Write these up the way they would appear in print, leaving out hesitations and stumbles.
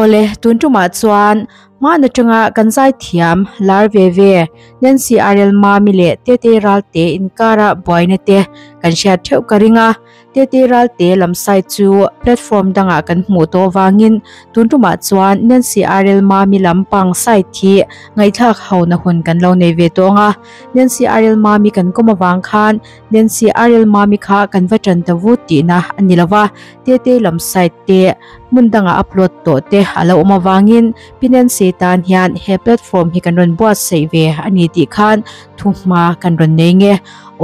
ole tuntuma chuan ma na tanga kanzai thiam lar ve Nancy Ariel mamile te ralte inkara boinate kan sha theu karinga te ralte lamsai chu platform danga kan hmu to wangin tuntuma chuan Nancy Ariel mami lampang sai thi ngai thak hauna hun kan lo nei ve tonga Nancy Ariel mami kan koma wang khan Nancy Ariel mami kha kan vatan tawu ti na anilawa te lamsai te mundanga upload to te alo oma wangin pinen setan hian he platform hi kan ron bo save ani ti khan thuma kan ron nei nge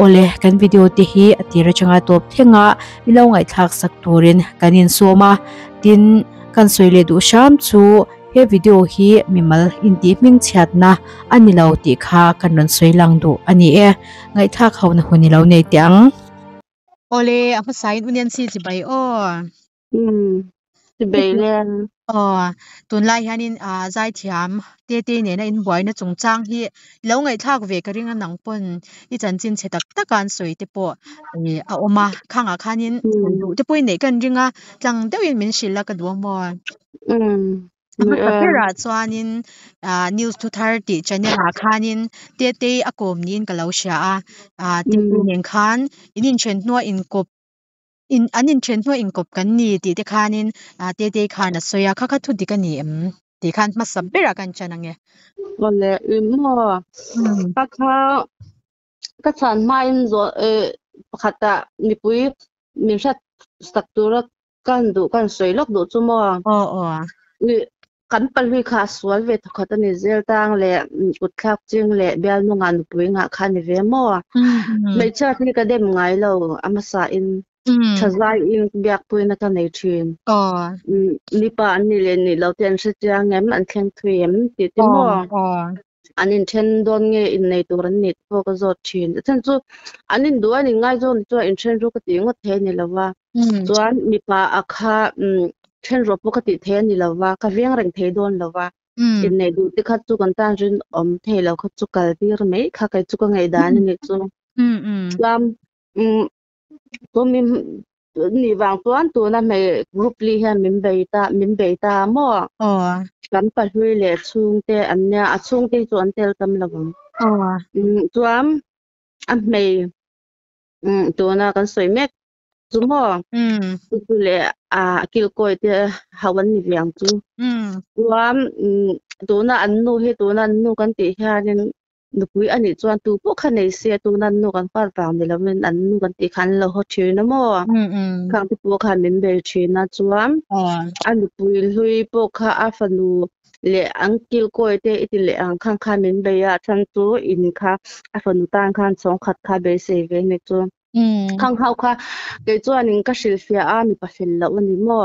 ole kan video te hi atira changa top thenga milo ngai thak sak turin kanin soma tin kan soile du sham chu he video hi mimal inti ming chatna anilo ti kha kan ron soilang du ani e ngai thak hauna hunilo nei tiang ole ama sign union si bai o Bailen tun lai hanin zai thiam te ne na in boy na chungchang hi lo ngai thak ve ka ringa nang pon I chan chin chetak takan soi te po a oma khanga khanin du te poi nei kan ringa chang deuin min shilla ka du mo kapera chuanin news 230 channel a khanin te akom nin ka lo sha a te nen khan inin chen no in kop in anin chen no in kop kan ni ti te khanin te khan a soya kha thu di kan ni ti khan ma sabbera kan chanange ole mo ka chan main zo khata ni pui min shat struktura kan du kan soilok du chumo ni kan palwi kha swal ve thakata ni zel tang le uthlak ching le bial nu ngan pui nga khan ve mo mai chat ni ka dem ngai lo amasa in thazai in biak pui na ka nei thin ni pa ni le ni lo ten se chang ngam an thleng thuem ti ti mo anin then don nge in nei turan ni to ka zot thin chen chu anin du ani ngai zon chu in then ru ka ti ngot the ni lawa chuan mi pa akha then ro po ka ti the ni lawa ka veng reng the don lawa in nei du ti kha chu kan tan rin om the lo kha chu kal dir mei kha kai chu ka ngai dan ni chu lam to mi ni wang tuan tu na me group li ha min beita mo kan pa hui le chung te anya a chung te chuan tel tam lawang chuam a mei tu na kan soi mek chu mo tu le a kil koi te hawan ni wiang chu chuam tu na an nu he tu na nu kan ti hian nupui ani chuan tu po khanei se tu nan nu kan par pang ni lamin an nu kan ti khan lo ho thina mo khang ti po khan min be thina chuan an nupui hlui po kha a fanu le angkil koi te iti le ang khang kha min be ya chan chu in kha a fanu tan khan chong khat kha be se ve ne chu khang hau kha ke chuan in ka shil fia a mi pa fel lo ni mo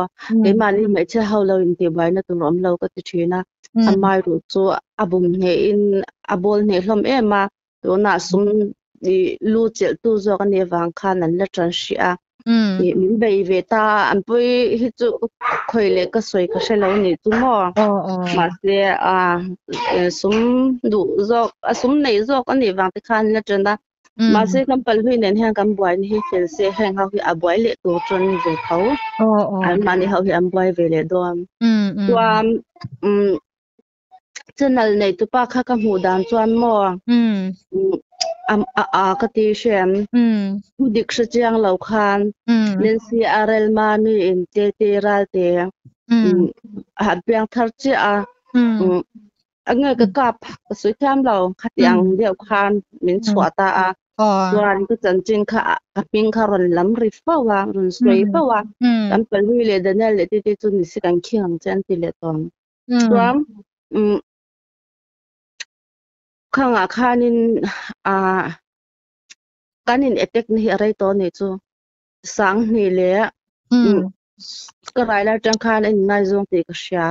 ke mani mai che hau lo in ti bai na tu rom lo ka ti thina amai ru chu abum he in abol ne hlom ema to na sum ni lu chel tu zo ka ne wang khan an la tran shia min bei ve ta an pui hi chu khoile ka soi ka shelo ni tu mo ma se sum du zo sum nei zo ka ni wang te khan la tran da ma se kam pal hui nen hang kam boy ni hi fel se hang ha hi a boy le to tron ni ve khau an mani ha hi am boy ve le dom tuam channel nei tu pa kha ka mu dan chuan mo ka ti shem dik sha chiang lo khan Nancy Ariel mami in te ral te ha biang thar chi anga ka kap sui tham lo khatiang deu khan min chhuata chuan ku chan chin kha ka ping kha ron lam ri fawa ron sui fawa kam pal hui le danel le ti chu ni si kan khiang chan ti le ton chuan khanga khanin kanin attack ni arai to ne chu sang ni le ka raila tang khan in nai zong te ka sha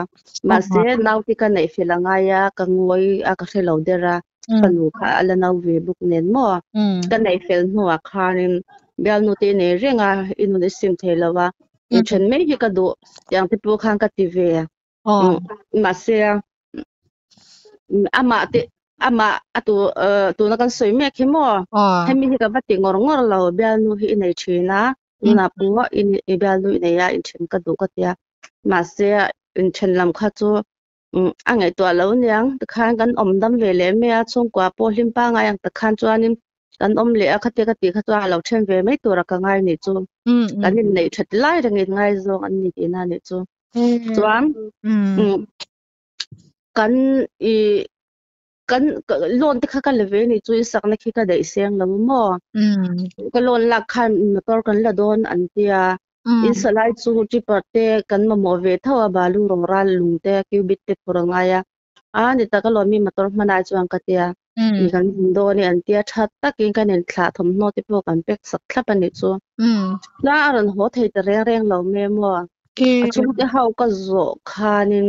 ma se naw ti ka nei filanga ya ka ngoi a ka thelo dera panu kha ala naw ve buk nen mo ka nei fel no a khanin bial nu te ne renga inu de sim thelawa in chen me hi ka do yang te pu khan ka ti ve ma se ama atu tu na kan soi mek hemo hemi hi ka bati ngor lo bial nu hi nei thina na pu in bial nu nei ya in chen ka du ka tia ma se in chen lam kha chu angai to lo niang takhan kan om dam ve le me a chung kwa po hlim pa nga yang takhan chuanin kan om le a khate ka ti kha cha lo chen ve mai tur ka ngai ni chu kan in nei that lai rang in ngai zong an ni ti na ni chu chuan kan i kan lon te kha ka le ve ni chu sak na khi ka dei seng lo mo ka lon la khan motor kan la don an tia in salai chu ti parte kan ma mo ve thawa balu rong ral lung te ki bit te puranga ya ni ta ka lo mi motor mana chuang ka tia i kan do ni an tia that tak in kan en thla thom no te po kan pek sak thla pa ni chu la ran ho thei te reng reng lo me mo a chung te hau ka zo khanin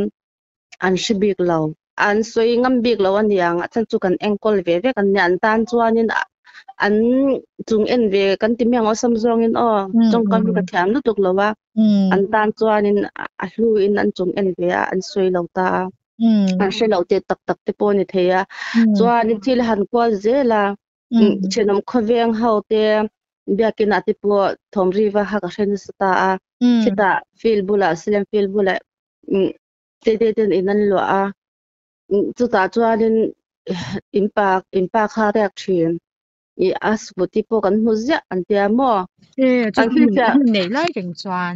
an shibik lo an soi ngam bik lo an yang chan chu kan engkol ve ve kan nyan tan chuanin an chung en ve kan ti myang osam zong in chong kan ka thiam lu tuk lowa an tan chuanin a hlu in an chung en ve an soi lo ta an she lo te tak tak te po ni theya chuanin thil han kwal zela chenom khoveng hau te biakin ati po thom riwa ha ka hren sta a chita fil bula silem fil bula te ten inan lo a chu ta chuanin impact kha reak thin i asbuti po kan huzia an tia mo kan nei lai reng chuan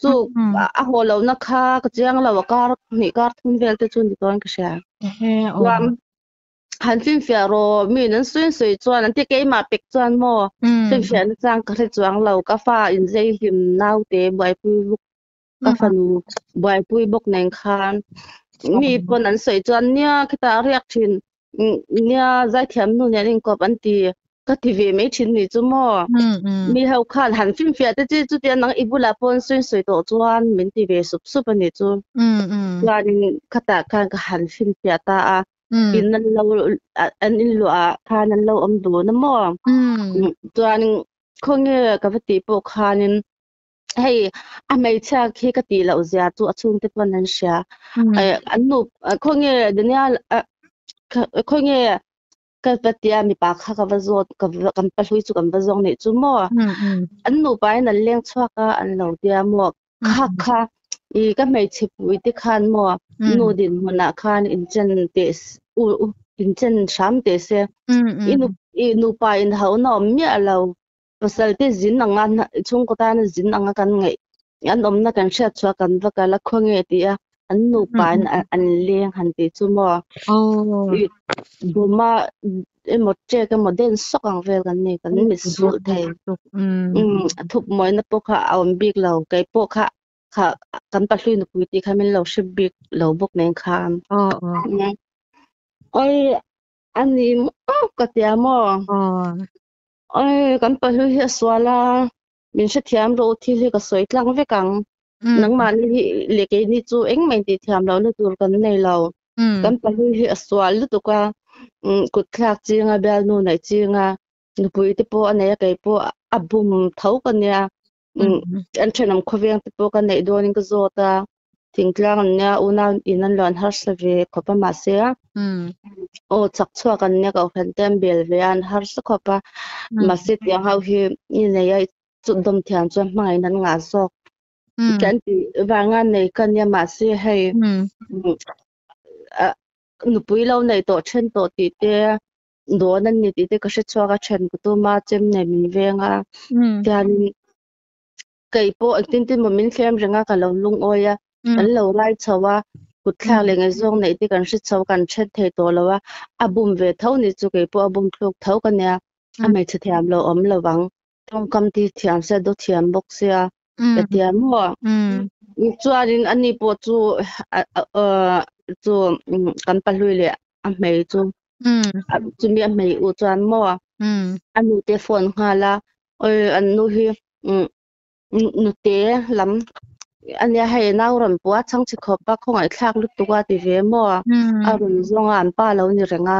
chu a holo na kha ka chiang lo kar ni kar thum vel te chun ton ka sha wam han fin fia ro mi nan suin sui chuan an ti ke ma pek chuan mo fin fia na chang ka re chuang lo ka fa in zai him nau te bai pu ka fanu bai pu bok neng khan mi pon an soi chuan nia kita riak thin nia zai thiam nu nia ring kop an ti ka ti ve mai thin ni chu mo mi hau khan han fin fia te chi chu tian nang ibula pon suin soi to chuan min ti ve sup sup ani chu chuan khata khan ka han fin fia ta a in nan lo an in lo a khan an lo om du na mo chuan khonge ka vati po khanin hey a mai cha khi ka ti lo zia chu achung te pon an sha an nu khonge danial khonge ka patia mi pa kha ka vazot ka kan pa hlui chu kan vazong ne chu mo an nu pai na leng chhuaka an lo dia mo kha kha I ka mai chipui te khan mo nu din mona khan in chen te in chen sham te se inu pa in hau na mi alo pasal te zin anga chung ko ta na zin anga kan ngai an om na kan sha chwa kan va kala khonge ti a an nu pa an leng han te chu mo buma emo che ka modern sok ang vel kan ni kan mi sul thei thup moi na po kha awm big lo kai po kha kan pa hlui nu pui ti kha min lo ship big lo bok neng khan oi ani ka tia mo oi kan pa hlui hi swala min sha thiam ro thi hi ka soi tlang ve kang nang man hi le ke ni chu eng mai ti thiam lo na tur kan nei lo kan pa hlui hi swal lu tu ka kut khak chinga bel nu nai chinga nu pui te po anei kai po abum thau kan ya an thenam khoveng te po kan nei donin ka zota thingtlang nya una inan lon har sa ve khopa ma se o chak chua kan nya ka khan tem bel ve an har sa khopa ma se ti hau hi ni nei ai chu dom thiam chu mai nan nga sok kan ti wanga nei kan ya ma se hei nu pui lo nei to then to ti te do nan ni ti te ka she chua ka then ku to ma chem nei min venga tian kai po tin tin mo min thlem renga ka lo lung oya an lo rai chawa kut thla le nge zong nei ti kan shi chaw kan thet thei to lawa abum ve thau ni chu kai po abum thluk thau kan ya a mai che thiam lo om lo wang tong kam ti thiam se do thiam bok se a pe tiam mo chuarin ani po chu chu kan pa hlui le a mei chu chu mi a mei u chuan mo anu te phone hala oi an nu hi nu te lam ania hei nau ram puwa chang chi khop ba khongai thlak lu tuwa ti ve mo a run zonga an pa lo ni renga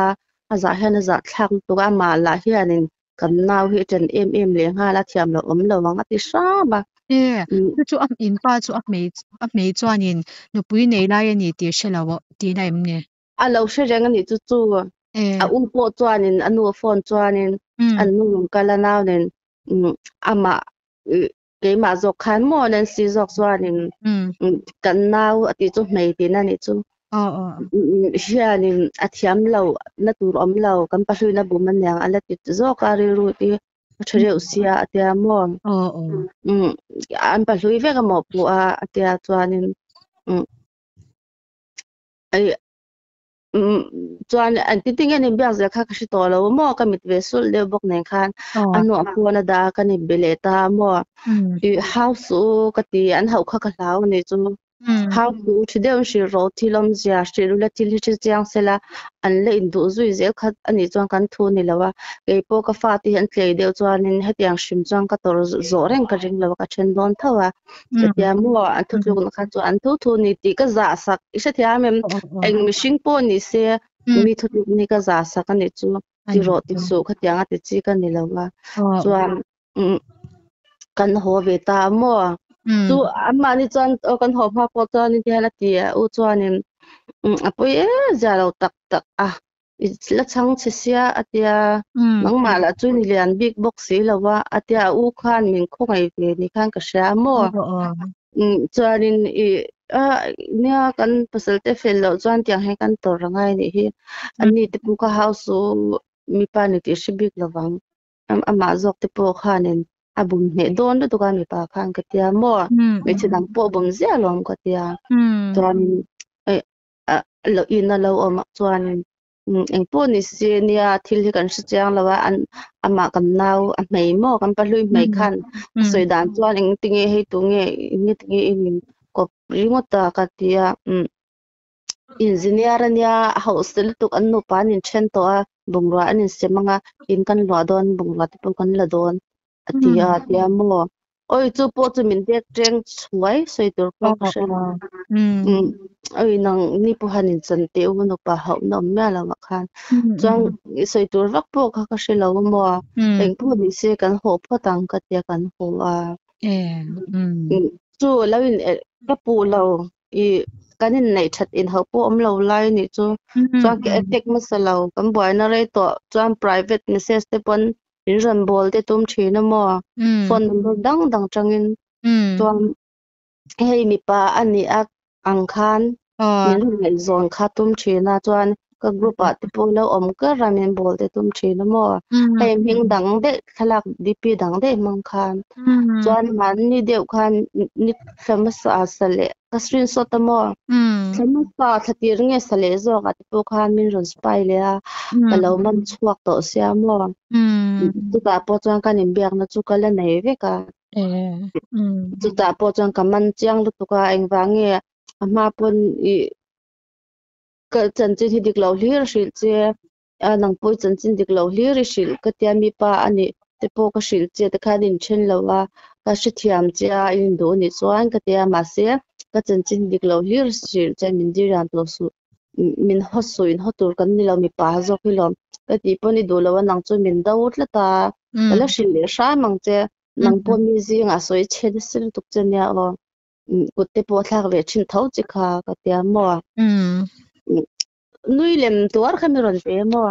a za hen za thlak lu tuwa ma la hianin kan nau hi chen em le nga la thiam lo om lo wanga ti sha ba chu am in pa chu a mei chuanin nu pui nei lai ani ti shelawo ti nai mne a lo she renga ni chu chu a po chuanin anu phone chuanin anu kala naw nen ama ke ma zok khan mo nan si zok chuanin kan nau ati chu mei tin ani chu hianin athiam lo na tur om lo kan pa hluina bum an yang ala ti zo ka ri ru ti thre usia atia mo an pa hlui ve ka mo pu a atia chuanin ai chuan an ti ting ani biak zel kha ka hri to lo mo ka mit ve sul de bok nen khan anu apuna da ka ni beleta mo I house u ka ti an hau kha ka hlau ni chu house u thideu shi ro thilom zia shi ru la thil hi chi chiang sela an le in du zui zel khat ani chuan kan thu ni lawa ke po ka fa ti han tlei deu chuan in hetiang shim chuan ka tor zo reng ka ring lawa ka then don thawa tia mo an thu chu kha chu an thu ni ti ka za sak isha thia mem eng mishing po ni se mi thu ni ka za sak ani chu ti ro ti su kha tiang a ti chi ka ni lawa chuan kan ho ve ta mo chu amma ni chuan kan ho pha po chuan ni hala ti u chuan in apoi za lo tak tak la chang che sia atia nangma la chu ni lian big box si lawa atia u khan min khongai ve ni khan ka sha mo chuan in nia kan pasal te fel lo chuan tiang he kan tor rangai ni hi ani te pu ka house mi pa ni ti shibik lawang ama zok te po khanin abum ne don do ka mi pa khan ka tia mo me chidang po bum zia lom ka tia chuan lo in lo om chuan eng po ni se nia thil hi kan chiang lawa an ama kan nau a mei mo kan pa hlui mei khan soidan chuan eng tinge he tu nge ni tinge in ko ringota ka tia engineer ania hostel tuk an nu pan in chen to a bungra anin semanga in kan lo don bungra te kan la don atia tia mo oi chu po chu min dek treng chuai soitur po ka sha oi nang ni po hanin chan te u nu pa hau na mya la ma khan chang soitur vak po kha ka she lo mo eng po ni se kan ho pho tang ka tia kan ho chu lawin ka pu lo I kanin nei that in ho po om lo lai ni chu chuan ke tek masalo kan boy na re to chuan private message te pon in ran bol te tum thina mo phone number dang dang changin chuan hei mi pa ani ak ang khan min ran zon kha tum thina chuan ka group a te po lo om ka ramin bol te tum thina mo hei ming dang de thalak dp dang de mang khan chuan man ni deuh khan ni famous asale ka screenshot mo famous pa thatir nge sale zo ka te po khan min ron spy le a kalo man chuak to sia mo tu ta po chuan kan in biak na chu kala nei ve ka tu ta po chuan kaman chiang lu tu ka eng wange ama pon ka chanchin hi dik lo hlir hril che nang poi chanchin dik lo hlir hril ka tia mi pa ani te po ka hril che te khan in then lowa ka hri thiam chia in do ni chuan ka tia ma se ka chanchin dik lo hlir hril che min diran to su min hosuin hotur kan ni lo mi pa zo khilom ka ti poni do lo nang chu min do tlata kala hril le sha mang che nang po mi zinga soi che de sil tuk chenya o kutte po thlak ve thin tho chi kha ka tia mo nui lem tuar khamiron pe mo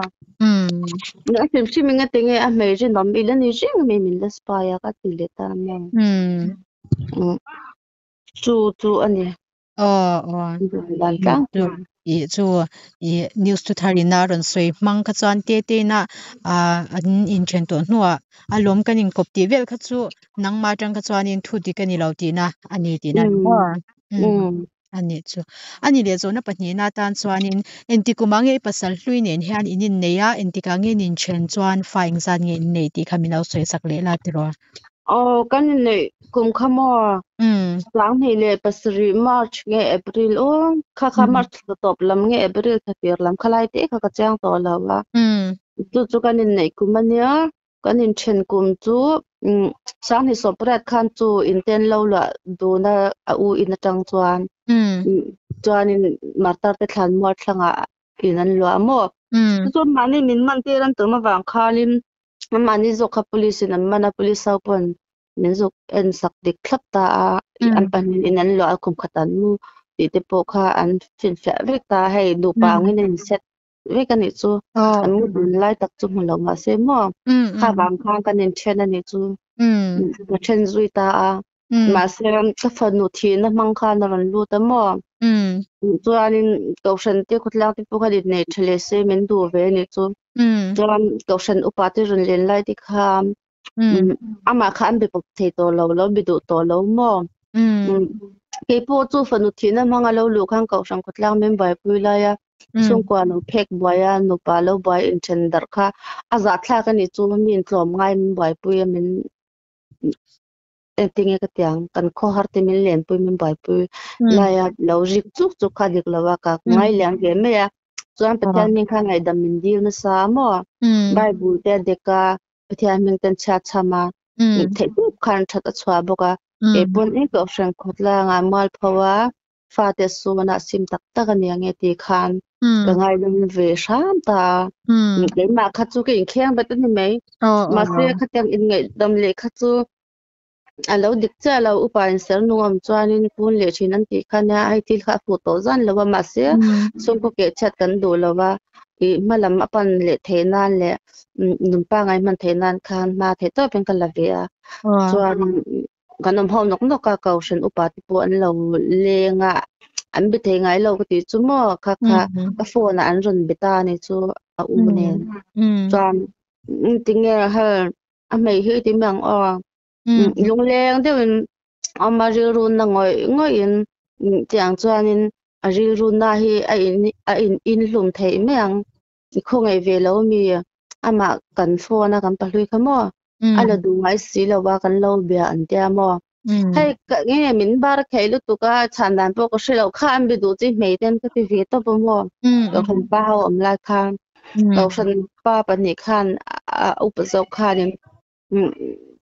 na sim sim nga tenge a mei jin dom ilan ni jing me min la spa ya ka ti le ta mo chu ani dan tang chu news to tharina ron soi mang kha chuan te na an in chen to hnuwa alom kanin kop ti vel kha chu nangma tang kha chuan in thu ti kani lo ti na ani ti na ani chu ani le zo na pahni na tan chuan in entikumang e pasal hlui nen hian inin neya entika nge nin chen chuan faing zan nge nei ti khamino soi sak le la tiro kan nei kum khamo lang nei le pasri march nge april kha march to top lam nge april thapir lam khalai te kha ka chang to lawa chu kan nei kumania kan in chen kum chu sang ni soprat khan chu inten lo la do na u in atang chuan chuan in martar te thlan mo thlanga inan lo mo chu mani min man te ran to ma wang khalin mani zo kha police in mana police sau pon min zo en sak dik thlap ta an pan inan lo al kum khatan mu ti te po kha an fin fa vek ta hei du pa ngin in set ve kan ni chu an mu dun lai tak chu hmulo ma se mo kha bang khang kan in chen ani chu ma chen zui ta a ma se ka fanu thi na mang kha na ran lu ta mo chuanin kaushan te khutlang te pu khalit nei thele se men du ve ni chu chuan kaushan upa te run len lai ti kha ama kha an be pok thei to lo bi du to lo mo ke po chu fanu thi na manga lo lu khang kaushan khutlang men bai pui la ya chung kwa no phek boya no pa lo bai in chen dar kha aza thla ka ni chu min tlom ngai min bai pui min tinge ka tiang kan kho har te min len pui min bai pui la ya lo rik chu chu kha dik lawa ka ngai liang ge me ya chuan pathian min kha ngai dam min dil na sa mo bible te deka pathian min tan cha chama thei tu khan that a chwa boka e pon e ko shan khotla nga mal phawa fa te su na sim tak tak ani ange ti khan ka ngai dam ve sham ta ke ma kha chu ke kheng bat ni mai ma se kha tiang in ngai dam le kha chu alo dik cha lo upa in ser nuam chuanin pun le thin an ti khana ai til kha fu to zan lawa ma se sum ko ke chat kan do lawa i malam apan le theinan le numpa ngai man theinan khan ma the to pen kala ve a chuan kanom hom nok nok ka kaushan upa ti pu an lo lenga an bi thei ngai lo ko ti chu mo kha kha ka phone an run beta ni chu a u ne chuan tinge ha a mei hi ti mang o lung leng deuhin ama ril run na ngoi in tiang chuanin a ril run na hi a in hlum thei meang khongai ve lo mi ama kan phone a kan pahlui khamo ala du ngai si lo wa kan lo bia an tia mo hay nge min bar khailu tu ka chandan po ko shilo khan bi du chi mei ten ka ti ve to po mo ko khom pa ho am la khan ko shan pa pa ni khan up zo khanin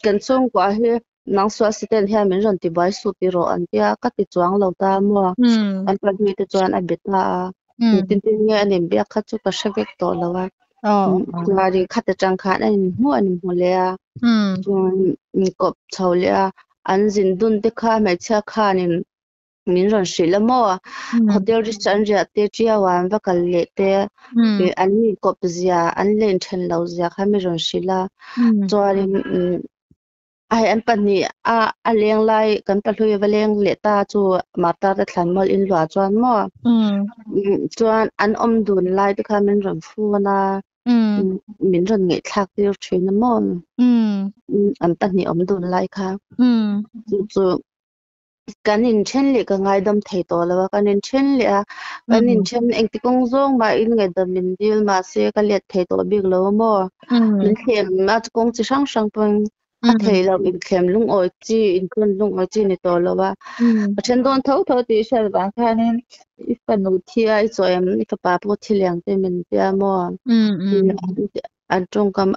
kan chung kwa hi nang so assistant hi min ron ti bai su ti ro an tia ka ti chuang lo ta mo an pa ni ti chuan a beta tin tin nge anem bia kha chu ka shevek to lawa ngari khata chang khan an mu an mu le a chuan kop chho le a an zin dun te kha mai cha khanin min ron shila mo hotel restaurant ja te chia wan va kal le te an ni kop zia an len then lo zia kha mi ron shila chuan ai an pani a leng lai kan pa hlui va leng le ta chu mata ta thlan mol in lwa chuan mo chuan an om dun lai te kha min ron fu na min ron nge thak tir thin mo an pani om dun lai kha chu kan in chen le ka ngai dam thei to lawa kan in chen le a kan in chen eng ti kong zong ma in ngai dam min dil ma se ka let thei to big lo mo min khem ma kong chi sang sang pang a thei lo in khem lung oi chi in kun lung oi chi ni to lawa a chen don tho tho ti sel ba khanin if ka nu thi ai cho em if pa po thi leng te min pia mo an tong kam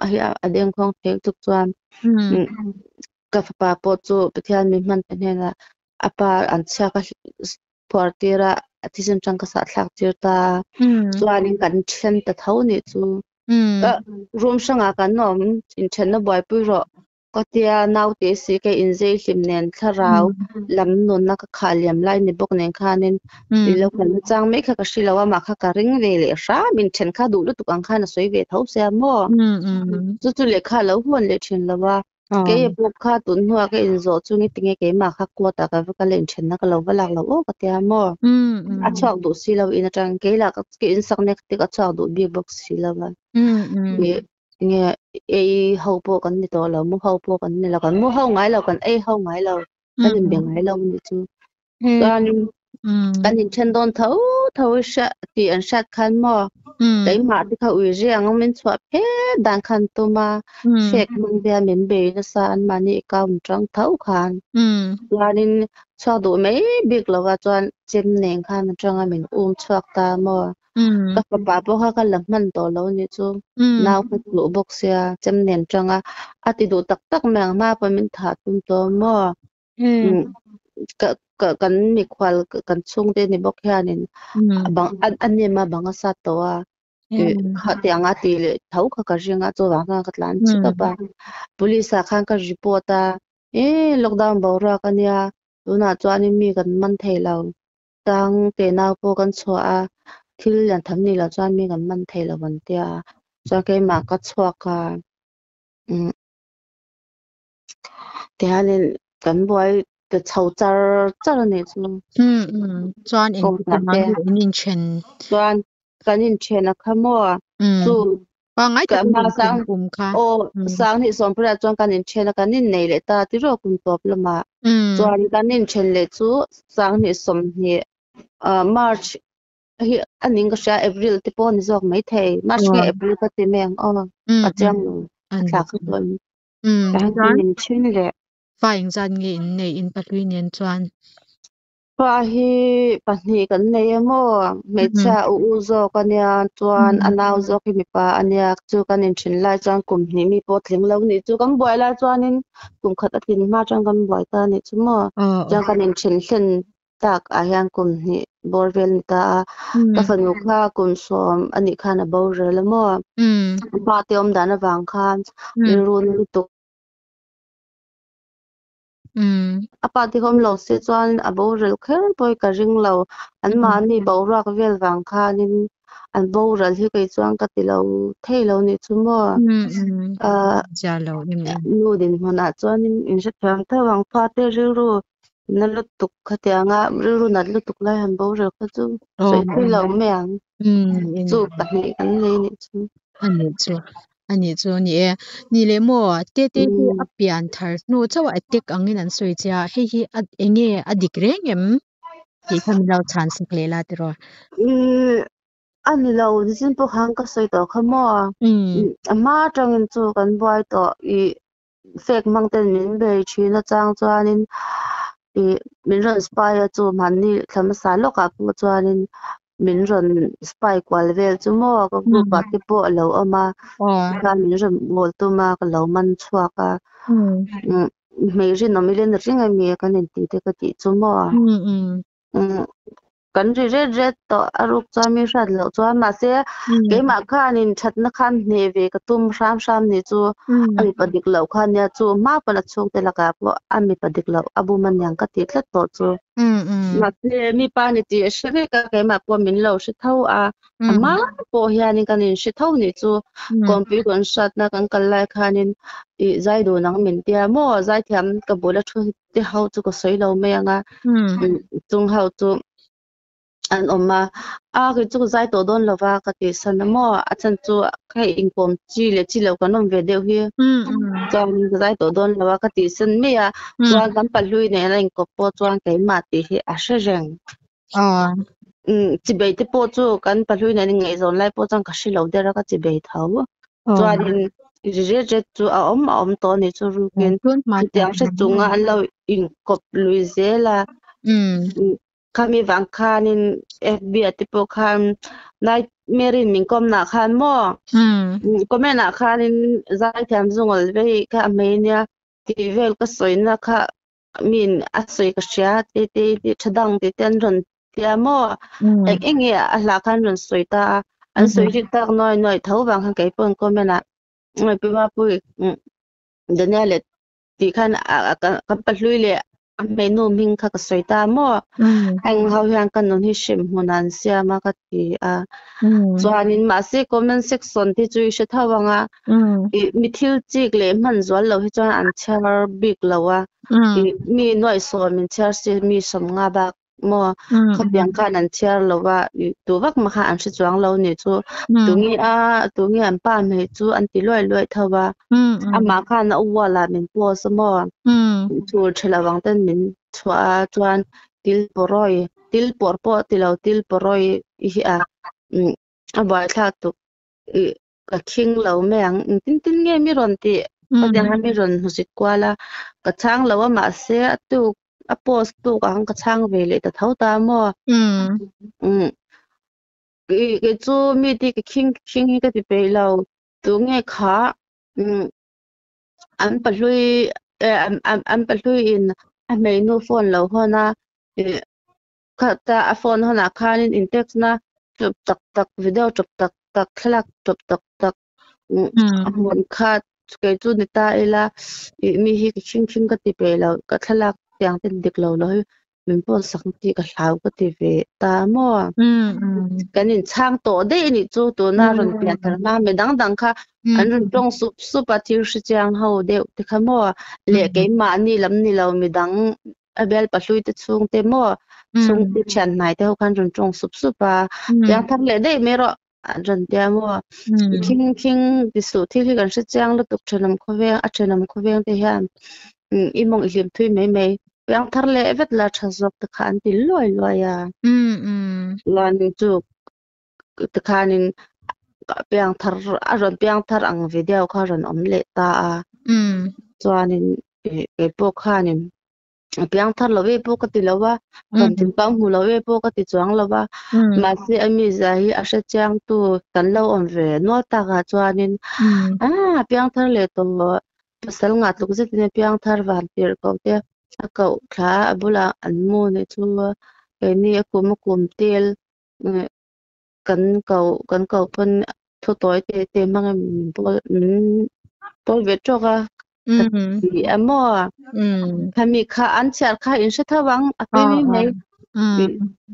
a deng khong thek tuk chuan ka pa po chu pathian mi man te na apa an cha ka portira athisim chang ka sa thlak tir ta chuanin kan then ta tho ni chu ka room sanga kan nom in then na boy pu ro ko tia nau te si ke in zai hlim nen tharau lam non na ka khaliam lai ni bok nen khanin i lo kan chang me kha ka shilawa ma kha ka ring ve le sha min then kha du lu tu kan kha na soi ve tho se mo chu chu le kha lo hon le thin lawa ke pop kha tun huwa ke in zo chu ni tinge ke ma kha ko ta ka ka len then na ka lo balak lo o ka tia mo a chok du si lo in atang ke la ka ke in sak nek ti ka chok du big box si lo ba nge e ho po kan ni to lo mu ho po kan ni lo kan mu ho ngai lo kan e ho ngai lo kan in beng ngai lo ni chu kan in chen don tho tho sha ti an shat khan mo cái mà thìเขาủy riêng mình chọn hết đàn khăn tôm mà phết mình bia mình bể nó san mà nị cao một trăng thấu khan là nên cho đủ mấy việc là vào chọn chim nền khan trăng mình chọn ta mà các bà bố các làm mình tổ lâu như chú nào cũng lũ bốc xe chim nền trăng à thì đủ tắc tắc mèng mà bọn mình thả tôm tôm mà cái mi khoal cái chung đây ni bốc hè nên bằng anh em mà bằng sát to họ tiếng ngắt thì thấu cả riêng ngắt cho vàng cái lan chỉ có ba police khang cái report ta lockdown bảo ra cái nia lúc nào cho anh mi gần mình thấy lâu tăng thế nào po gần xóa thil lian tham ni la chuan mi kan man thei lo ban tia chuan keimah ka chhuak a tihanin kan buai te chho char char ani chu chuan in kumang in chen chuan kan in chen a khamo chu pa ngai ta ma sang kha o sang ni som pra chuan kan in chen a kan in nei le ta ti ro kum top lama chuan kan in chen le chu sang ni som ni March hi aning ka sha April te pon zok mai thei March nge April ka ti meng ka chang thla ka ton ta in chen le fa ing zan nge in nei in patui nen chuan pa hi pahnih kan nei emaw hmeichhia u zo kania chuan anau zo ki mipa aniak chu kan in thin lai chuan kum hni mi pawh thling lo ni chu kan buai lai chuanin kum khat a tin ma tang kan buai ta ni chu maw chuan kan in thin hlen tak a hian kum hni borvel ni ta ka fanu kha kum som ani khan a bor rel emaw pa te om dan awang khan run lutuk apa ti hom lo se chuan a bo rel kher poi ka ring lo an ma ni bo rak vel wang khanin an bo rel hi kai chuan ka ti lo thei lo ni chu mo ja lo nu din hona chuan in se thang tha wang pha te ri ru na lu tuk khatianga ri ru na lu tuk lai han bo rel kha chu sei thei lo me ang chu ka ni kan nei ni chu ani chu ni le mo te apian thar no chawa atek angin an soi cha hi enge adik rengem ki tham lo chan sak le la tro ani lo sin po hang ka soi to khamo ama tangin chu kan buai to I fek mang ten min be china chang chuanin min ron spy chu man ni thlam sa lo ka pu chuanin min ron spy kwal vel chu mo ka group a ti po lo ama ka min ron bol tu ma ka lo man chua ka mei rin no milen ring a mi ka nen ti te ka ti chu mo kan ri red to aruk cha mi rat lo chuan ma se keima khanin thatna khan hne ve ka tum sham ni chu ani padik lo khan ya chu ma pana chok te laka po ami padik lo abu man yang ka ti tlat to chu ma se mi pa ni ti shre ka keima po min lo shi thau a ama po hian kan in shi thau ni chu computer sat na kan kal lai khanin I zai do nang min tia mo zai thiam ka bola thu te hau chu ko soi lo me anga chung hau chu an oma ke chu zai to don lova ka ti san mo a chan chu khai income chi lo kanom ve deu hi chang zai to don lova ka ti san me a chuan kan palhui ne la income po chuan kai ma ti hi a she reng chi bei te po chu kan palhui ne ngai zon lai po chang ka shi lo dera ka chi bei thau chuan je chu a om to ni chu ru ken tiang se chunga an lo in kop lui zela kami wang khanin FB atipo khan nai merin min kom na khan mo komena khanin zai thiam zungol ve ka menia ti vel ka soina kha min a soi ka sha te thadang te ten ron tia mo enge a la khan ron soita an soi ri tak noi thau wang khan kai pon komena mai pi ma pu daniel ti khan ka palui le menu ming kha ka soita mo hang how yang kan non hi shim hunan sia ma ka ti a chuanin ma se comment section ti chu she thawanga mi thil chik le man zwal lo hi chuan an chhar big lawa mi noi so min chhar se mi som nga ba mo khapiang kan an chhar lawa tu wak ma kha an shi chuang lo ni chu tungi an pa me chu an ti loi thawa ama khan a wala min po so mo chu thlawang ten min chua chuan til porpo til poroi hi a bai thla tu ka khing lo me ang tin nge mi ron ti ka de ha mi ron husit kwala ka chang lo ma se tu a post tu ka chang ve le ta thau ta mo ke chu mi ti ka khing ka ti pe lo tu nge kha an palhui in a mei no phone lo hona khata a phone hona khanin in text na chup tak video chup tak thlak chup tak mon khat ke chu ni ta ela mi hi khing ka ti pe lo ka thlak tiang ten dik lo mình bỏ sắc thì cái lão cái thì về ta mua cái nhìn trang tổ đấy ni chú tổ na rồi tiền thằng mà mình đang đang kha anh rồi trong super thiếu sự trang hậu đều thì khá mua lệ cái mà ni lắm ni lâu mình đang abel bắt lui tới xuống tới mua xuống tới chân này tới khăn rồi trong super yang thằng lệ đấy mấy rồi anh rồi tiền mua king king đi số thì cái sự trang lúc tục chân làm khó về à chân làm khó về thì hàng imong ilim thui mấy mấy yang thằng lệ vết là chả dọc tới khăn thì lôi lôi à loan chu te khanin piang thar aron piang thar ang video kha ron om le ta a chuanin e po khanin piang thar lo ve po ka ti lawa ron tin pang hu lo ve po ka ti chuang lawa ma se ami za hi a sha chang tu kan lo om ve no ta ga chuanin piang thar le to pasal nga tluk zet ne piang thar van pir ko te a ko kha abula an mu ne chu ni akum tel kan kau pun thu tối te mang mình bol vet choga thì amo kami kha an char kha in sha thawang ape mi mai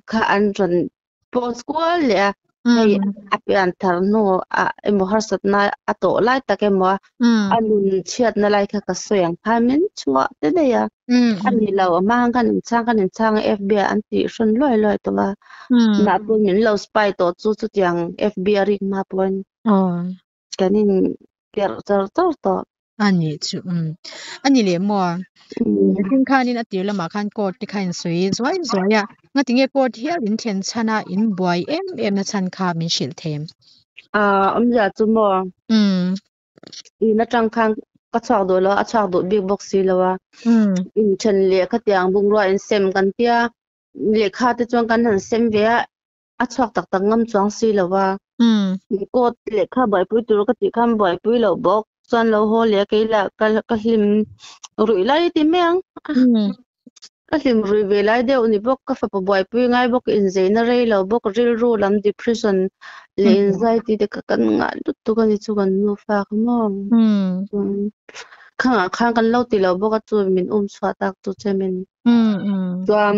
kha an ron pos ko le hay ape an thar no a emo har sat na ato lai ta ke mo anun chiat na lai kha ka soyang phamin chua te de ya ani law mang kan chang FBI an ti ron loi to la na pun min lo spy to chu tiang FBI ring ma pon kanin ker to ani chu ani le mo tin khanin atir lama khan court ti khain sui zoi ya nga tinge court hial in then chana in boy em na chan kha min shil them ja chu mo ina tang khang ka chak do lo a chak do big box si lawa in chen le ka tiang bung ro in sem kan tia le kha te chong kan han sem ve a chak tak tak ngam chong si lawa court le kha boy pui tur ka ti kham boy pui lo bok chan lo ho le ke la ka hlim rui lai ti meng ka hlim rui ve lai de uni bok ka fa pa boy pui ngai bok in zaina rei lo bok ril ru lam depression le anxiety de ka kan nga lut tu kan chu kan nu fa mo khang kan lo ti lo bok chu min chwa tak tu che min chuam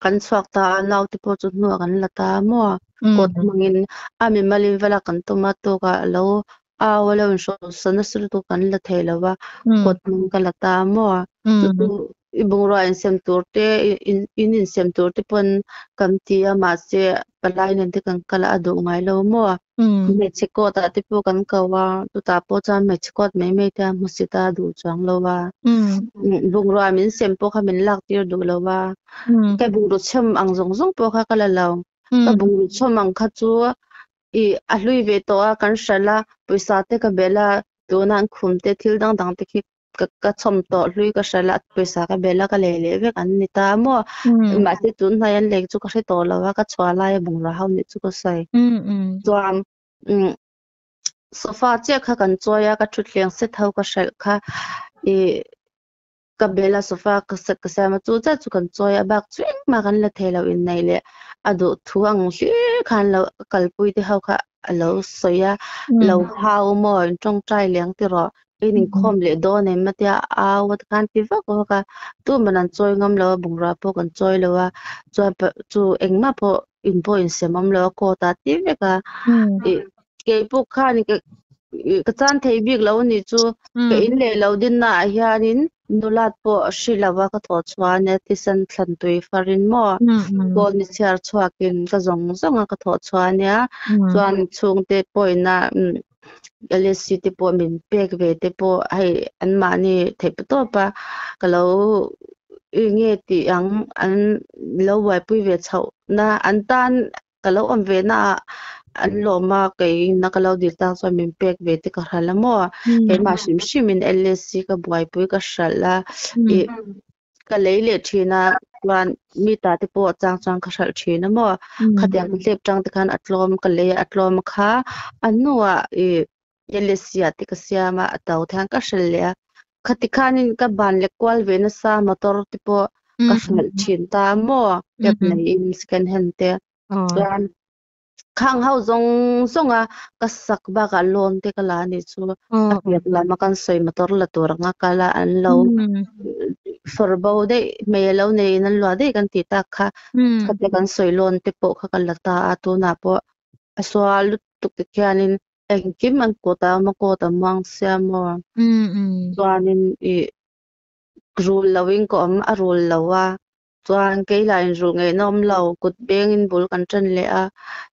kan chwak ta lau ti po chu nu kan la ta mo kot mangin ami malin vala kan tuma to ka lo wala so sanasur to kan la thelawa kot mung kala ta mo tu ibung ro in sem turte in sem turte pon kamti ama se palai nan te kan kala adu ngai lo mo mexico ta te po kan kawa tu ta po cha mexico me ta musita du chang lo wa bung ro min sem po kha min lak tir du lo wa ka bung ro chem ang zong po kha kala lo ka bung ro chem ang kha chu a hlui ve to a kan shala paisa te ka bela to nan khum te thil dang te khi ka chom to hlui ka shala paisa ka bela ka le ve kan ni ta mo ma se tun na yan lek chu ka se to lawa ka chwa lai bung ra haw ni chu ko sai chuan sofa che kha kan choya ka thutleng se thau ka shal kha ka bela sofa ka sa ma chu cha chu kan choya bak chwing ma kan la thelo in nei le adu thuang hli khan lo kalpui te hau kha alo soya lo hau mo trong trai leng ti ro inin khom le do ne matia wat kan ti va ko ka tu manan choi ngam lo bungra po kan choi lo wa chu engma po in po in semam lo ko ta ti ve ka ke pu khan ka chan thei bik lo ni chu ke in le lo din na hianin nulat po shilawa ka tho chwane ti san thlan tui farin mo ko ni char chhuakin ka zong ka tho chwania chuan chung te poina LSC te po min pek ve te po ai an ma ni thei to pa ka lo nge ti ang an lo wai pui ve chau na an tan ka lo om ve na an lo ma kai na ka lo dir ta so min pek ve te ka hala mo he ma shim in LSC ka buai pui ka shala ka leile thina wan mi ta te po chang ka shal thina mo khatyang lep chang te khan atlom ka le atlom kha anwa LSC ti ka siama ataw thang ka shalya khatikhanin ka ban le kwal ve na sa motor te po ka shal thin ta mo pep nei in second hand te wan khang hau zong ka sak ba ka lon te ka la ni chu a piak la ma kan soi motor la tur nga kala an lo forbo de melo ne nan lo de kan ti ta kha khat kan soilon te po kha kan lata atu na po aswal tu ke kyanin engkim an ko ta ma ko ta mang siamo chuanin I rul lawing ko am a rul lawa chuan ke lain ru nge nom lo kut beng in bul kan tran le a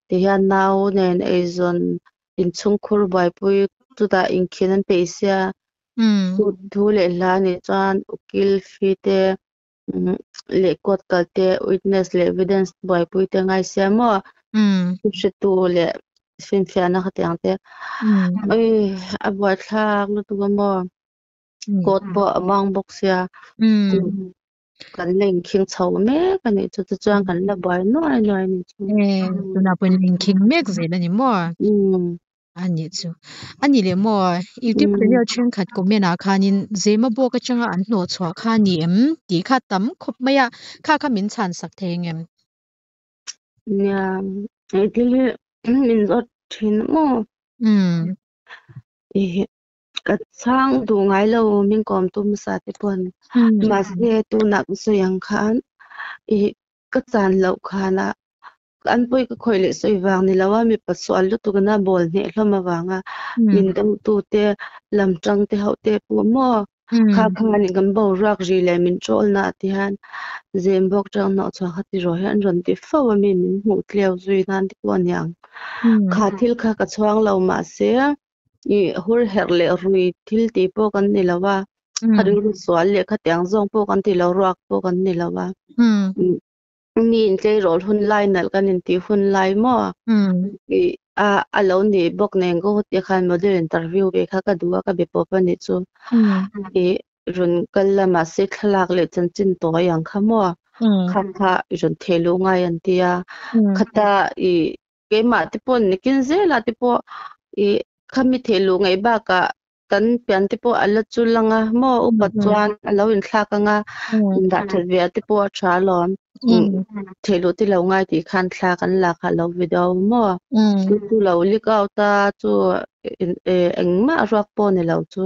ti hian nau nen eizon in chung khur bai pui tu ta in khinan pe sia thu le la ni chuan ukil fi te le kot kal te witness le evidence bai pui te ngai sia mo tu tu le fin fiana khatiang te ai a boi thak lu tu mo kot bo amang bok sia kan leng khing chho me kan ni chu chuang kan la bai noi noi ni chu tu na pun ling king mek ze la ni mo ani chu ani le mo youtube channel chen khat ko mena khanin zema bo ka changa an no chwa kha ni ti kha tam khop maya kha min chan sak theng nya dili min zot thin mo ka chang du ngai lo min kom tum sa te pon ma se tu nak so yang khan ka chan lo khana an poi ka khoi le soi wang ni lawa mi paswal lu tu na bol ne hloma wanga min dam tu te lam tang te hau te pu mo kha ni gam bo rak ri le min chol na ti han zem bok tang no cha khati ro han ron ti fo min mu tleu zui nan ti pon yang kha thil kha ka chuang lo ma se I hur her le rui thil ti po kan ni lawa khari ru swal le kha tyang zong po kan ti lo rak po kan ni lawa mi in tlei rol hun lai nal kan in ti hun lai mo a lo ni bok neng go ti khan model interview be kha ka duwa ka be po pa ni chu run kal lama se thlak le chan chin to yang kha mo kha run thelu ngai an tia khata ke ma ti pon ni kin zela ti po khami thelu ngai ba ka kan pian ti po ala chulanga mo upat chuan alo in thlaka nga da thve ti po tha lon thelu ti lo ngai ti khan thla kan la kha lo video mo tu lo lik out ta chu engma rak po ni lo chu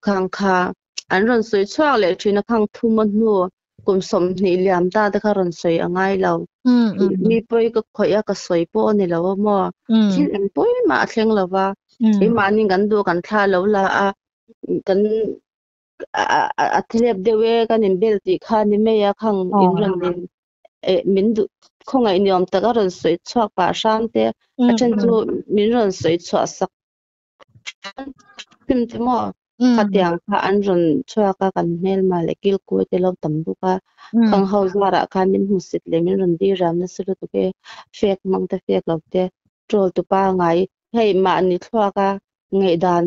khang kha an ron soi chhuak le thina khang thu man nu kum som ni liam ta ta kha ron soi angai lo mi poi ka khoya ka soi po ni lo mo thin en poi ma thleng lova ma ni gan du kan thla lo la a kan a thlep dewe kan in bel ti kha ni me ya khang in ron din min du khong ai niom ta ka ron soi chhuak pa sham te a chen chu min ron soi chhuak sak tim ti mo khatiang kha an ron chhuak ka kan mel ma le kil ko te lo tam du ka khang ho zara kha min hu sit le min ron di ram na su tu ke fek mang ta fek lo te trol tu pa ngai hei ma ni thwa ka ngei dan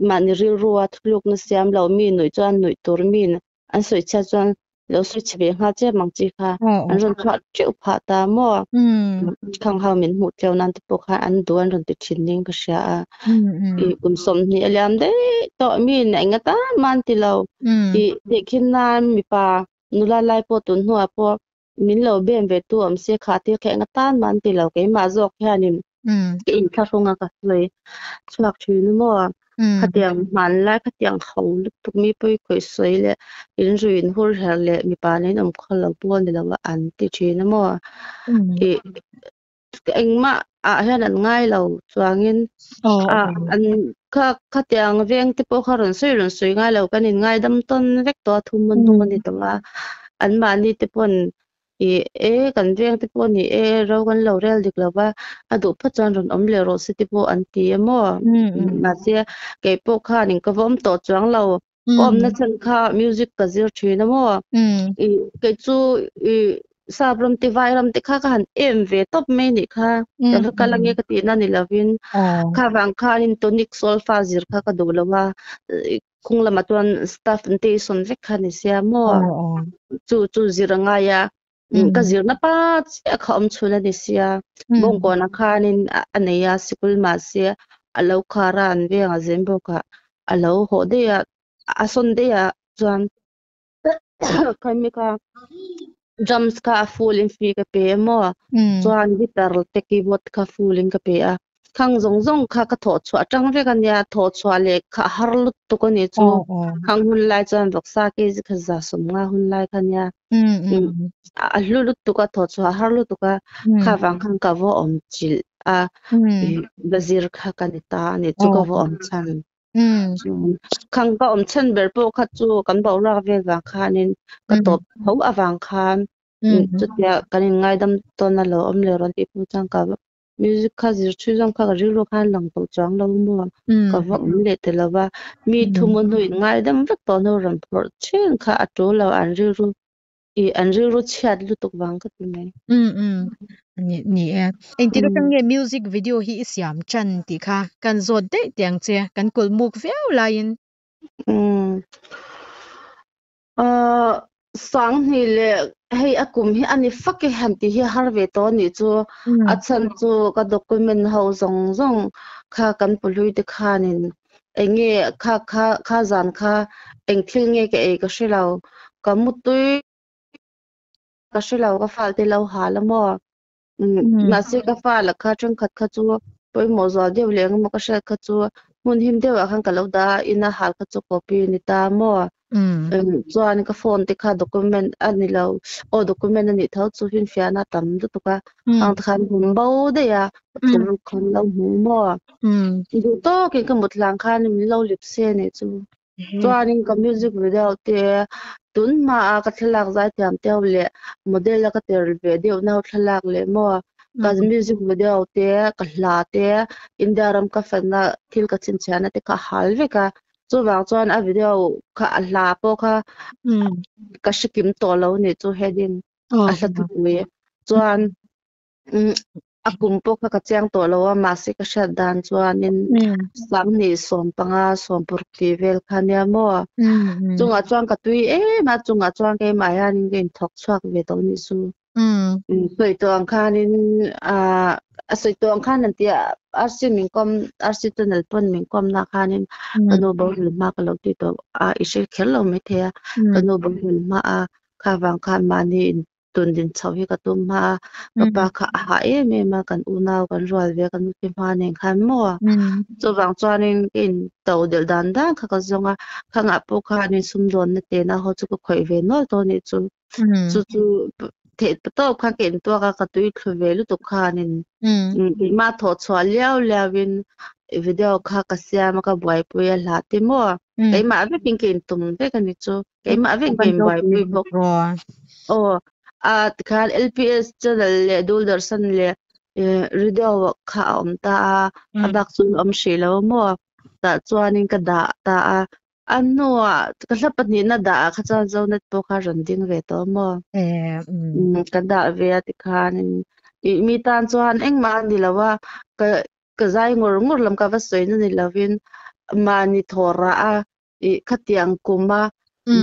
ma ni ril ruwa thluk na siam lo mi noi chuan noi tur min an soi cha chuan lo soi chbe nga che mang chi kha an ron thwa cheu pha ta mo khang ha min hu tleu nan te po kha an du an ron ti thin ning ka sha kum som ni aliam de to mi na nga ta man ti lo de khin nan mi pa nula lai po tun huwa po min lo bem ve tu am se kha ti khe nga tan man ti lo ke ma zok kha nin ke in kha ronga ka le chuak thin mo khatiang man la khatiang khong luk tu mi poi khoi soi le in ruin hur hel le mi pa nen am khol lo pon ni lo an ti thin mo engma a hian an ngai lo chuangin an kha tiang veng te po kha ron soi ngai lo kan in ngai dam ton vek to thum mon tu ni to an ma ni te pon kan veng te pon ni ro kan lo rel dik lo ba adu pha ron om le ro si te po an ti mo na se ke po kha ning ka vom to chuang lo om na chan kha music ka zir thina mo ke chu sabram ti vairam ti kha kan em ve top me ni kha kan kalange ka ti na ni lovin kha wang kha in tonic sulfa zir kha ka do lawa khungla matwan staff te son vek kha ni sia mo chu ziranga ya ka zir na pa kha om chula ni sia bong ko na kha nin aneya sikul ma sia alo kharan ve nga zembo ka alo ho de ya ason de ya chuan khaimi ka drums ka full in fi ka pe mo chuan guitar te keyboard ka full in ka pe a khang zong zong kha ka tho chua tang ve kan ya tho chua le kha har lut tu ko ni chu khang hun lai chan vok sa ke ji kha za som nga hun lai kan ya a lu lut tu ka tho chua har lut tu ka kha wang khang ka vo om chil a bazir kha kan ta ni chu ka vo om chan khang ka om chan ber po kha chu kan bo ra ve wa kha nin ka top ho awang khan chu ya kan ngai dam to na lo om le ron ti pu chang ka music kha zir chu jang kha ri ro khan lang to chang lo mo ka va le te la wa mi thu mon hui ngai dam vek to no ran por chen kha a to lo an ri ru chat lu tok wang ka tu mai ni anh ti ka nge music video hi siam chan ti kha kan zot de tiang che kan kul muk veu lain sang ni le hei akum hi ani fake han ti hi har ve to ni chu a chan chu ka document ho zong zong kha kan pului te khanin enge kha zan kha eng thil nge ke e ka shilo ka mutui ka shilo ka fal te lo halamo na se ka fal kha chung khat kha chu poi mo zo de leng mo ka sha kha chu mun him de wa khan ka lo da ina hal kha chu copy ni ta mo chuan ka phone te kha document ani lo o document ani thau chu hin fiana tam du tu ka ang khan hum bo de ya thum khon lo mu mo du to ke ka mut lang khan mi lo lip se ne chu chuan ka music video te tun ma ka thlak zai thiam te le model ka ter ve de na thlak le mo ka music video te ka hla te indiaram ka fana thil ka chin chana te ka hal ve ka chu wang chuan a video kha a hla po kha ka shikim to lo ni chu heading a hla tu we chuan akum po kha ka chang to lo ma se ka sha dan chuan in sam ni som panga som pur ti vel khania mo chunga chuan ka tui ma chunga chuan ke ma ya ning gen thok chuak ve to ni su soi to ang khanin soi to ang khan an tia arsi min kom arsi tunnel pon min kom na khanin kanu bo ma ka lo ti to ishil khel lo me the kanu bo ma kha wang khan ma ni tun din chawi ka tum ma ka pa kha ha me ma kan unaw kan rwal ve kan ti ma ne khan mo chu wang chuanin in to del dan dan kha ka zonga khanga po kha ni sum don na te na ho chu ko khoi ve no to ni chu chu te to kha ken to ka tui thlu ve lu to khanin ma tho chwa liao liawin video kha ka sia ma ka boy pu ya la ti mo kai ma ve pin ken tum ve kan ni chu kai ma ve ken boy pu bok o khan LPS channel le Doordarshan le radio kha om ta abak chu om shelo mo ta chuanin ka da ta ano ka hlapat ni na da kha cha zo net po kha randing ve to mo ka da ve ti khan mi tan chuan eng ma ni lawa ka zai ngor lam ka va soi ni lovin mani thora khatiang kuma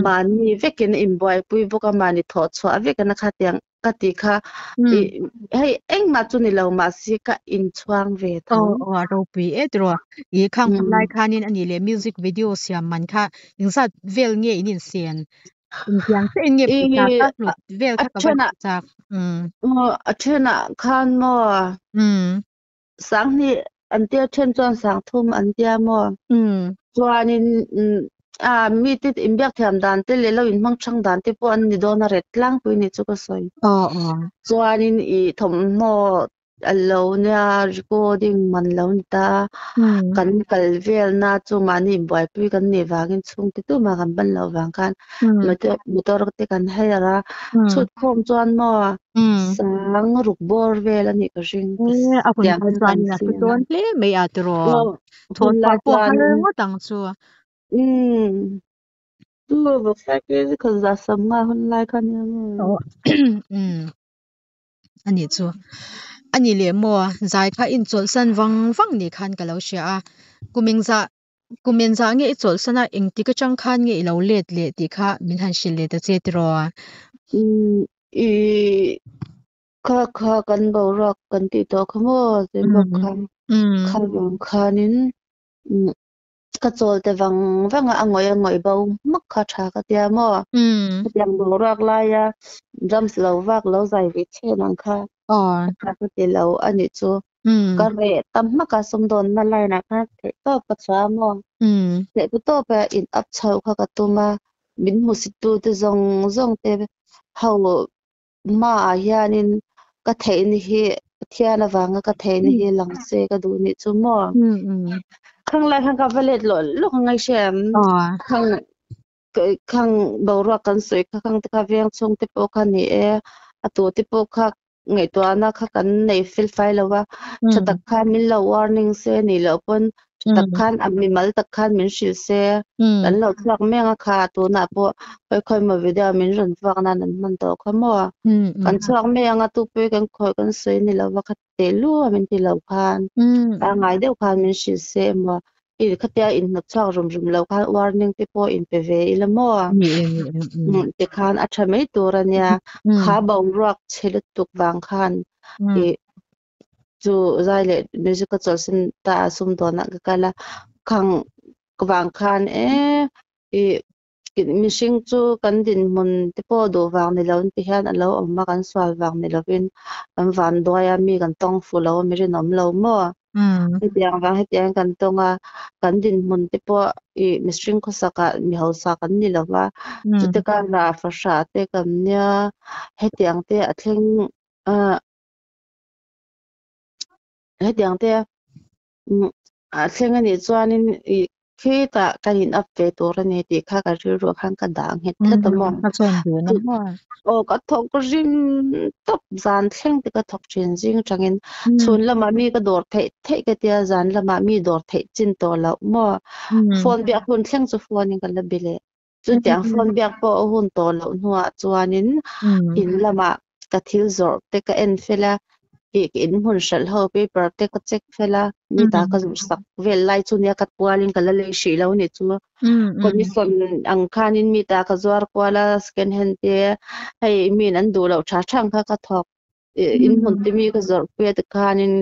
mani vekin inboy pui boka mani tho chwa vekan khatiang kati kha hei eng ma chu ni lo ma si ka in chuang ve tho ro pi etro I khang lai khanin ani le music video siam man kha ingsa vel nge in sian yang se nge ta ta lut vel kha ka ba chak achena khan mo sang ni antia chen chuan sang thum antia mo chuanin mi tit imbyak thiam dan te le lo in mang chang dan te po an ni dona ret tlang pui ni chu ka soi chuanin I thom mo allo nya recording man lo ni ta kan kal vel na chu mani boy pui kan ni wangin chung ti tu ma kan ban lo wang kan motor te kan hayara chut khom chuan mo sang ruk bor vel ani ka ring apun chuan na chu ton ple me atro thon pa po hal ngo tang chu tu bo fakir kan za sam ma hun lai kan ya ani chu ani le mo zai kha in chol san wang ni khan ka lo sha kumen za nge chol sana eng ti ka chang khan nge lo let le ti kha min han shil le ta che tro kha kan bo rak kan ti to khamo je bo khanin ka chol te wang angoi bo mak kha tha ka tia mo yang bo rak la ya jam slow wak lo zai vi che nang kha ka te lo ani chu ka re tam ma ka som don na lai na ka the to pa chwa mo le pu to pa in up chau kha ka tu ma min mu si tu te zong zong te hau ma hianin ka the ni hi thiana wanga ka the ni hi lang se ka du ni chu mo khang lai khang ka valet lo lo ngai shem khang khang bawra kan soi khang te ka veng chung te po kha ni e atu te po kha ngai to ana kha kan nei fil file lawa chatak khan min lo warning se ni lo pon chatak khan ami mal tak khan min shil se kan lo thlak menga kha tu na po khoi khoi ma video min ron wak na nan man to kha mo kan thlak menga tu pe kan khoi kan soi ni lo wa kha te lu min ti lo khan a ngai deuh khan min shil se mo i khatia in na chak rum rum lo khan warning te po in pe ve ila mo te khan a tha mai turania kha bawng ruak chelut tuk wang khan i chu zaile musical cholsin ta sum dona ka kala khang kwang khan i mishing chu kan din mun te po do wang ni lo ti hian alo amma kan swal wang ni lovin an van doya mi kan tong fu lo mi rin om lo mo hetiang wang hetiang kan tonga kan din mun te po i mishing ko saka mi ho sa kan ni lova chu te ka ra fa sha te kam nya hetiang te atheng hetiang te atheng ani chuanin i khi ta kanin up ve tur ani ti kha ka ri ro khang ka dang het thlata mo o ka thok rim top zan thleng te ka thok chen jing tangin chun lama mi ka dor thei ka tia zan lama mi dor thei chin to lo mo phone bi hun thleng chu phone in ka la bile chu tiang phone bi po hun to lo nuwa chuanin in lama ka thil zor te ka en fela in hun shal ho paper te ka check fela mi ta ka sak vel lai chu nia kat pualin kala le shi lo ni chu commission ang khanin mi ta ka zwar kwala scan hand te hei min an du lo tha thang kha ka thok in hun te mi ka zor pe te khanin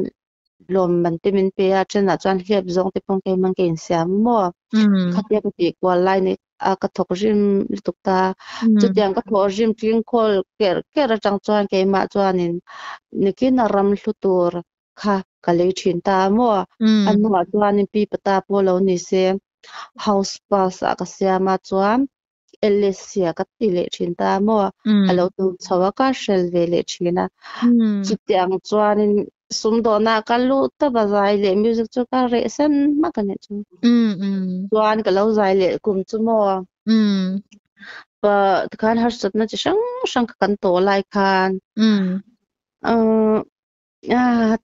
lom man te min pe a chana chan hiap zong te pong ke mang ke siam mo khatia ka ti kwal lai ni a ka thok rim tuk ta chu tiang ka tho rim tling khol ker atang chuan ke ma chuanin nikin ram hlutur kha kale thin ta mo anwa chuanin pi pata polo ni se house pass a ka siama chuan elesia ka ti le thin ta mo alo tu chawa ka shel ve le thina chu tiang chuanin sum do na ka lu ta ba zai le music chu ka re sen ma ka ne chu chuan ka lo zai le kum chu mo pa khan har sat na chi sang sang kan to lai khan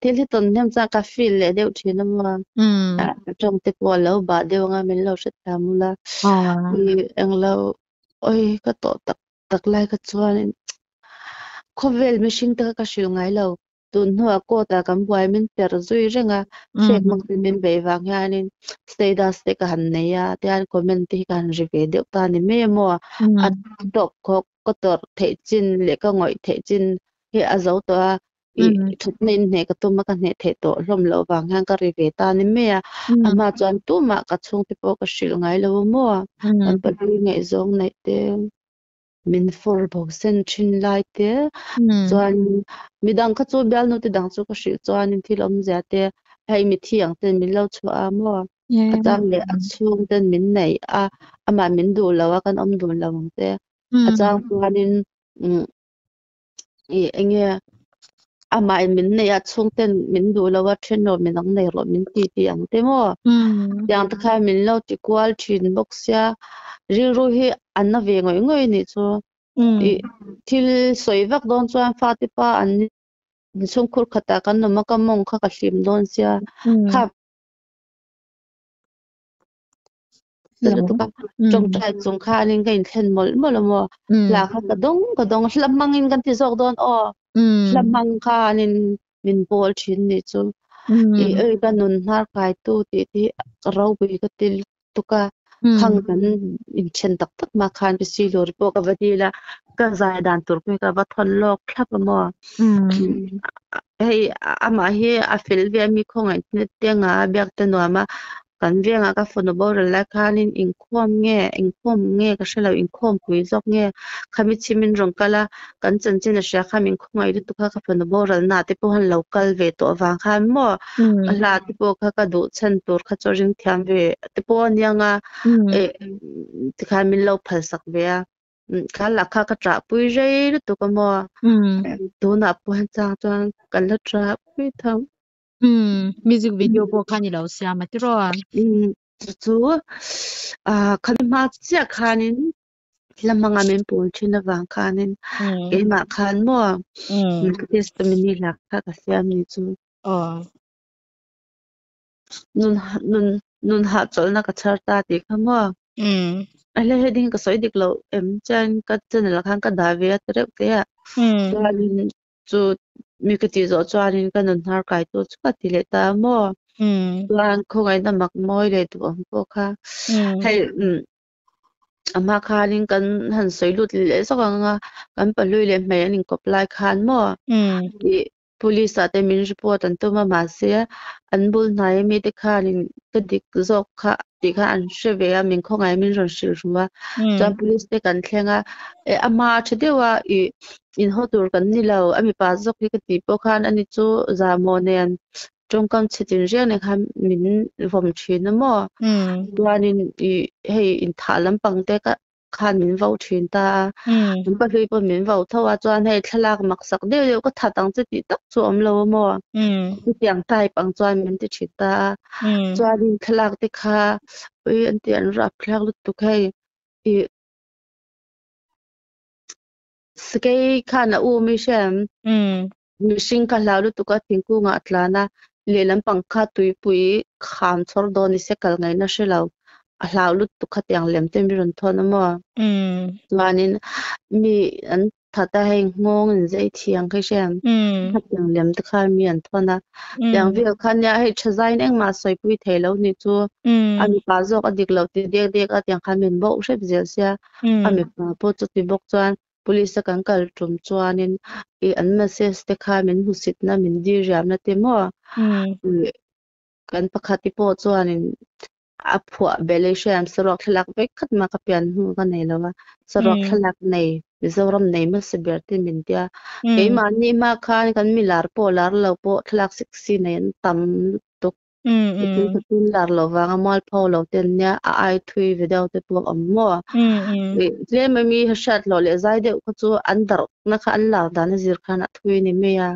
til hi ton nem cha ka feel le deuh thina ma trong te po lo ba deuh nga min lo shat ta mula i ang lo oi ka to tak lai ka chuan khovel mishing ta ka shil ngai lo tun hua ko ta kam buai min per zui renga fek mang min be wang hianin status te ka han nei ya te an comment te kan rive deuh ta ni me mo at dok ko tor the chin le ka ngoi the chin he a zo to a i thut nin ne ka tu ma ka ne the to hlom lo wang hang ka rive ta ni me a ama chuan tu ma ka chung te po ka shil ngai lo mo an pa ri ngai zong nei te min for bo sen chin lai te chuan midang kha chu bial no te dang chu ka shil chuan in thil om zia te hei mi thiang ten min lo chu a mo a chang le a chung ten min nei a ama min du lawa kan om du lawang te a chang chuanin i enge ama min nei a chung ten min du lawa then no min ang nei ro min ti ang te mo yang ta kha min lo ti kwal thin box ya ri ro hi an na ve ngoi ngoi ni chu i thil soivak don chuan fatipa an chung khur khata kan no maka mong kha ka hlim don sia kha trong trai chung kha ning kain thlen mol mol mo la kha ka dong hlam mangin kan ti zok don hlam mang kha nin min bol thin ni chu i oi ka nun har kai tu ti ro bi ka til tuka khang kan in chen tak ma khan bi si lor po ka vadila ka zai dan tur pe ka va thon lok thlap mo hei ama hi a fil ve mi khong ai ne tenga bek te no ma kan venga ka phonabo la khanin inkhom nge ka shela inkhom pui zok nge khami chimin rong kala kan chanchin a sha khamin khongai ri tukha ka phonabo ral na te po han local ve to wang khan mo la te po kha ka du chan tur kha choring thiam ve te po nyanga e te khamin lo phal sak ve a kha la kha ka tra pui rei ri tu ka mo tu na po han chang chuan kan la tra pui tham music video po khani lo sia ma ti ro chu khan ma chia khanin lamanga men pun thina wang khanin ke ma khan mo testimony la kha ka sia mi chu nun ha chol na ka char ta ti khamo ale heding ka soi dik lo em chan ka chen la khan ka da ve atre te a chuanin chu mi ka ti zo chuanin ka nun har kai to chu ka ti le ta mo chuan khongai na mak moi le tu am po kha hei ama khanin kan han soi lut le sawanga kan palui le mai anin kop lai khan mo police ate min report an tuma ma se an bul nai mi te khanin ka dik zok kha ti kha an sheve a min khongai min ron shil ruwa chuan police te kan thlenga ama thedewa in hotur kan ni lo ami pa zok hi ka ti po khan ani chu za mo ne an chongkam chitin rian ne kha min vom thina mo chuanin hei in thalam pangte ka khan min vo thin ta min pa hlui po min vo thawa chuan hei thalak maksak deuh ka thatang che ti tak chu om lo mo ti tiang tai pang chuan min ti thita chuanin thalak te kha an ti an rap thlak lut tu khai skei khana u mi shem mishing ka lau lut tu ka thingkunga atlana lelam pangkha tuipui kham chhor do ni se kal ngai na shelo a hlau lut tu kha tiang lem te mi ron thon mo chuanin mi an thata hei ngong in zai thiang khai shem kha tiang lem te kha mi an thona tiang vi khan ya hei thazain eng ma soi pui thelo ni chu ami pa zok adik lo ti dek a tiang khan min bo shep zel sia ami pa po chu ti bok chuan police kan kal tum chuanin an message te kha min husit na min dir jam na te mo kan pakhati po chuanin a phua bele sham sarok thlak be khat ma ka pian hu ka nei lawa sarok thlak nei mizoram nei ma siber ti min tia ke ma ni ma khan kan milar po lar lo po thlak siksi nei tam tuk itu tun lar lo wanga mal pho lo ten nya ai thui video te tu ammo le ma mi hashat lo le zai de ko chu andar na kha allah dan zir khan thui ni me ya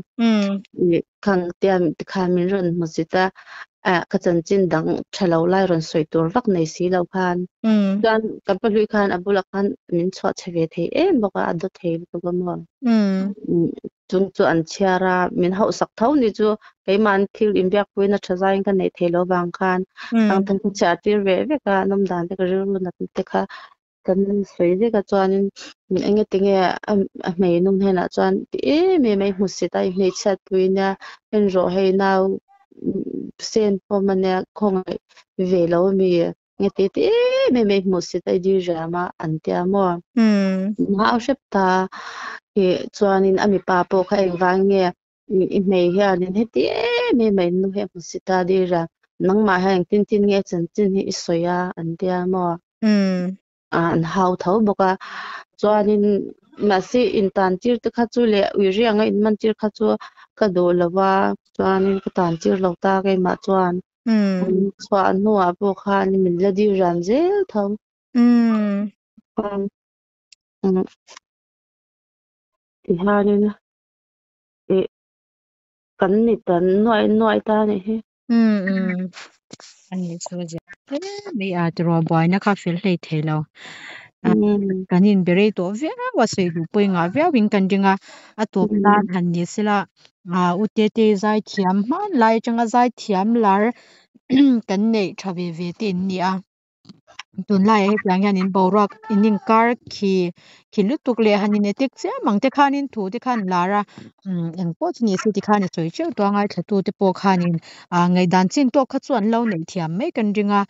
khang tiam khamin ron muzita ka chanchin dang thalo lai ron soi tur vak nei si lo khan dan kan palui khan abula khan min chho cheve the em boka ado the to mo chung chu an chiara min ho sak thau ni chu keiman thil imbyak puina thazain kan nei thelo wang khan ang than chu cha tir ve ve ka nom dan te ka ru na te kha kan soi de ka chuanin enge tinge a mei nung hena chuan me mai hmusita i nei chat puina en ro hei nau sen pomane khongai velo mi nge te me hmusita di jama antia mo ma shepta chuanin ami pa po kha engwange i mei hianin heti me nu he hmusita di ra nangma hang tin nge chanchin hi isoya antia mo an hau thau boka chuanin masi intan tir te kha chu le urianga in man tir kha chu ka do lawa chuanin ka tan tir lo ta ke ma chuan chuan no a bo kha ni min la di ran zel thau ti hanin kan ni tan noi ta ne he ani chu ja me a tro boy na kha fil hlei thelo kanin bere to ve wa sei du poi nga ve win kan dinga a top plan han ni sila utete zai thiam man lai changa zai thiam lar kan nei thave ve tin ni a tun lai he tlang yan in borak inin kar khi lutuk le hanin etek che mangte khanin thu te khan lara en po ni se ti khan choi cheu to ngai thatu te po khanin ngai dan chin to kha chuan lo nei thiam me kan ringa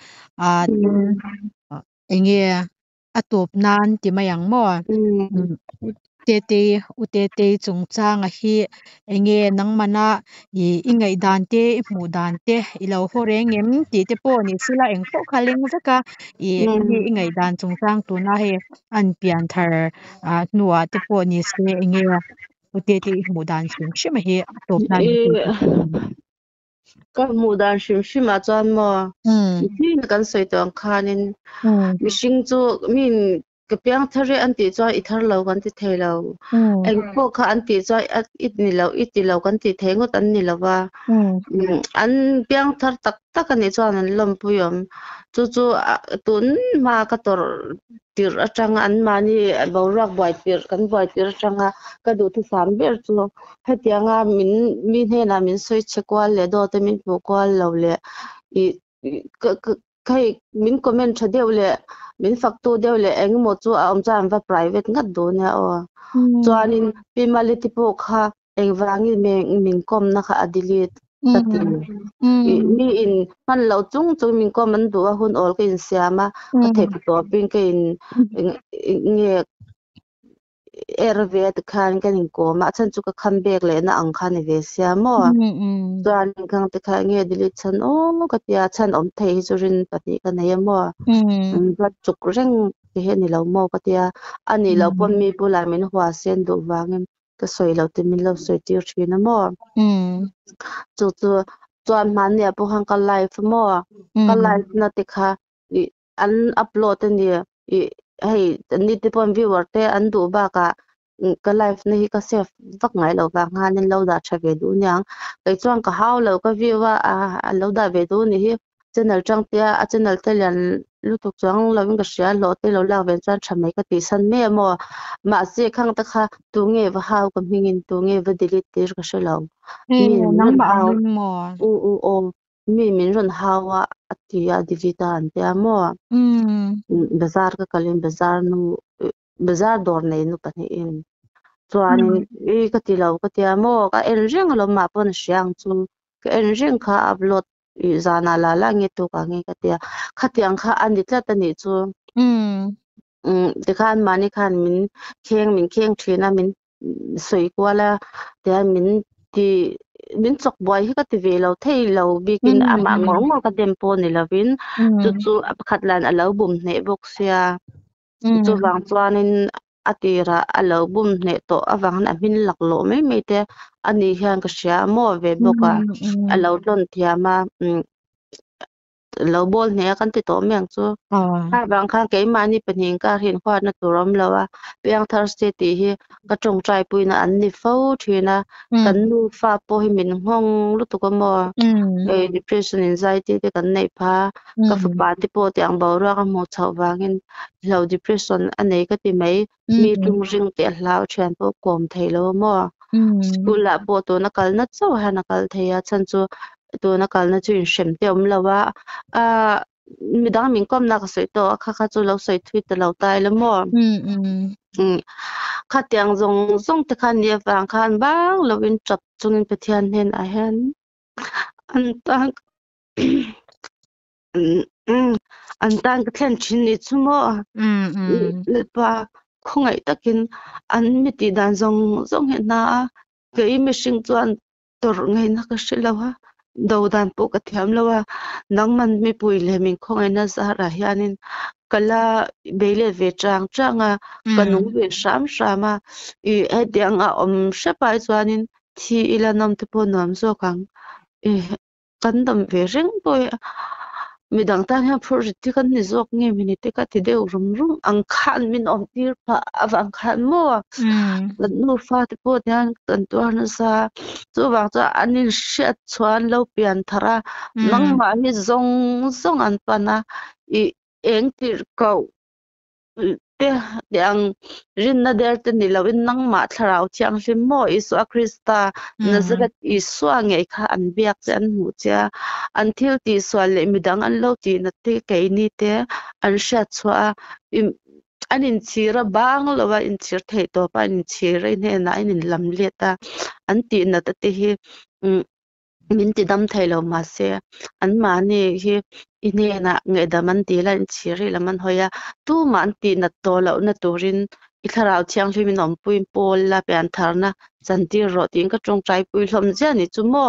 enge atop nan ti mayang mo te utete chungchang a hi enge nangmana I ingai dan te I hmu dan te I lo ho rengem ti te pawh ni sila eng pawh khaling zaka I hi ingai dan chungchang tuna he an pian thar nuwa te pawh ni se enge utete hmu dan hrim hrim hi top nan ti kan hmu dan hrim hrim a chuan maw mi kan soi tawng khanin mihring chu min kapiang thari an ti chuan I thar lo kan ti thei lo eng pawh kha an ti chuan it ni lo kan ti thei ngot an ni lo wa an piang thar tak tak ani chuan an lom puyom chu tun ma ka tor tir atanga an mani borak boy tir kan boy tir atanga ka du thu sam ber chu hetianga min hena min soi chekwal le do te min pu kwal lo le I kai min comment thadeu le min faktu deu le eng mo chu a om chan va private ngat do ne o chuanin pimality po kha eng wangi min kom na kha delete tati mi in man lo chung min kom man du a hun ol ke in siama ka thei to pin ke in nge erve at khan kan in ko ma chan chu ka comeback le na ang khan ve siamo chuan kang te kha nge delete chan o ka tia chan om thei churin pati ka nei mo ba chuk reng ke he ni lo mo ka tia ani lo pon mi pula min hwa sen do wangem ka soi lo te min lo soi tir thina mo chu chuan man ne po hang ka live mo ka live na te kha an upload ni hey ni te pon viewer te an du ba ka live na hi ka save vak ngai lo wa nganin lo da thave du nyang kai chuan ka haw lo ka view a lo da ve du ni hi channel tang tia a channel te lian lu tuk chuang lo wing ka sia lo te lo la ven chuan thamai ka ti san me mo ma se khang ta kha tu nge wa haw ka mingin tu nge wa delete tir ka shelo min nang ba mo o min ron hawa atia divita an te mo bazar ka kalin bazar nu bazar dor nei nu pani in chuanin ka ti lo ka tia mo ka en reng lo ma pon siang chu ka en reng kha upload zana la la nge tu ka nge ka tia khatiang kha ani tla tani chu te khan mani khan min kheng thina min soi kwala te min chok boy hi ka ti ve lo thei lo bikin ama ngor ka tempo ni lovin chu khatlan alo bum ne bok sia chu wang chuanin atira alo bum ne to awang na min lak lo me te ani hian ka sia mo ve boka alo don thiama lo bol ne kan ti to meng chu ha bang kha ke mani paning ka hin khwa na turam lawa piang thursday ti hi ka tong trai puina an ni fo thina kan nu fa po hi min hong lu tu ko mo depression anxiety te kan nei pha ka fa pa ti po ti ang bo ra ka mo chau wangin lo depression anei ka ti mai mi tung ring te hlau thian po kom thei lo mo school la po to na kal na chaw ha na kal theya chan chu to na kal na chu in shem te om lawa midang min kom na ka soi to kha chu lo soi thui te lo tai lo mo kha tiang zong te khan ye wang khan bang lovin chap chungin pathian hen a hen an tang an tang ka thlen thin ni chu mo le pa khongai takin an mi ti dan zong he na ke I mi sing chuan tor ngai na ka shilawa do dan po ka thiam lawa nangman mi pui le min khongai na zara hianin kala bele ve changa kanung ve shama I hedianga om shepai chuanin thi ilanom te po nom zo kang kandam ve reng boy midang ta hian project ti kan ni zok nge minute ka ti deu rum ang khan min om tir pa awang khan mo nu fa te po hian kan tur na sa chu wang cha anin shet chuan lo pian thara nang ma hi zong an pana I eng tir ko te ang rin na der te ni lawin nang ma tharau chiang hlim mo isu a krista nazaret isu ange kha an biak che an mu cha an thil ti swal le midang an lo ti na te ke ni te an sha chwa anin chira bang lowa in chir thei to pa in chira ne na in lam le ta an ti na ta te hi min ti dam thei lo ma se an ma ni hi ine na nge daman ti la in chiri laman hoya tu man ti na to lo na turin thlarau thiang hlim in om puin pol la pian tharna chantir ro tin ka tong trai pui hlom ja ni chu mo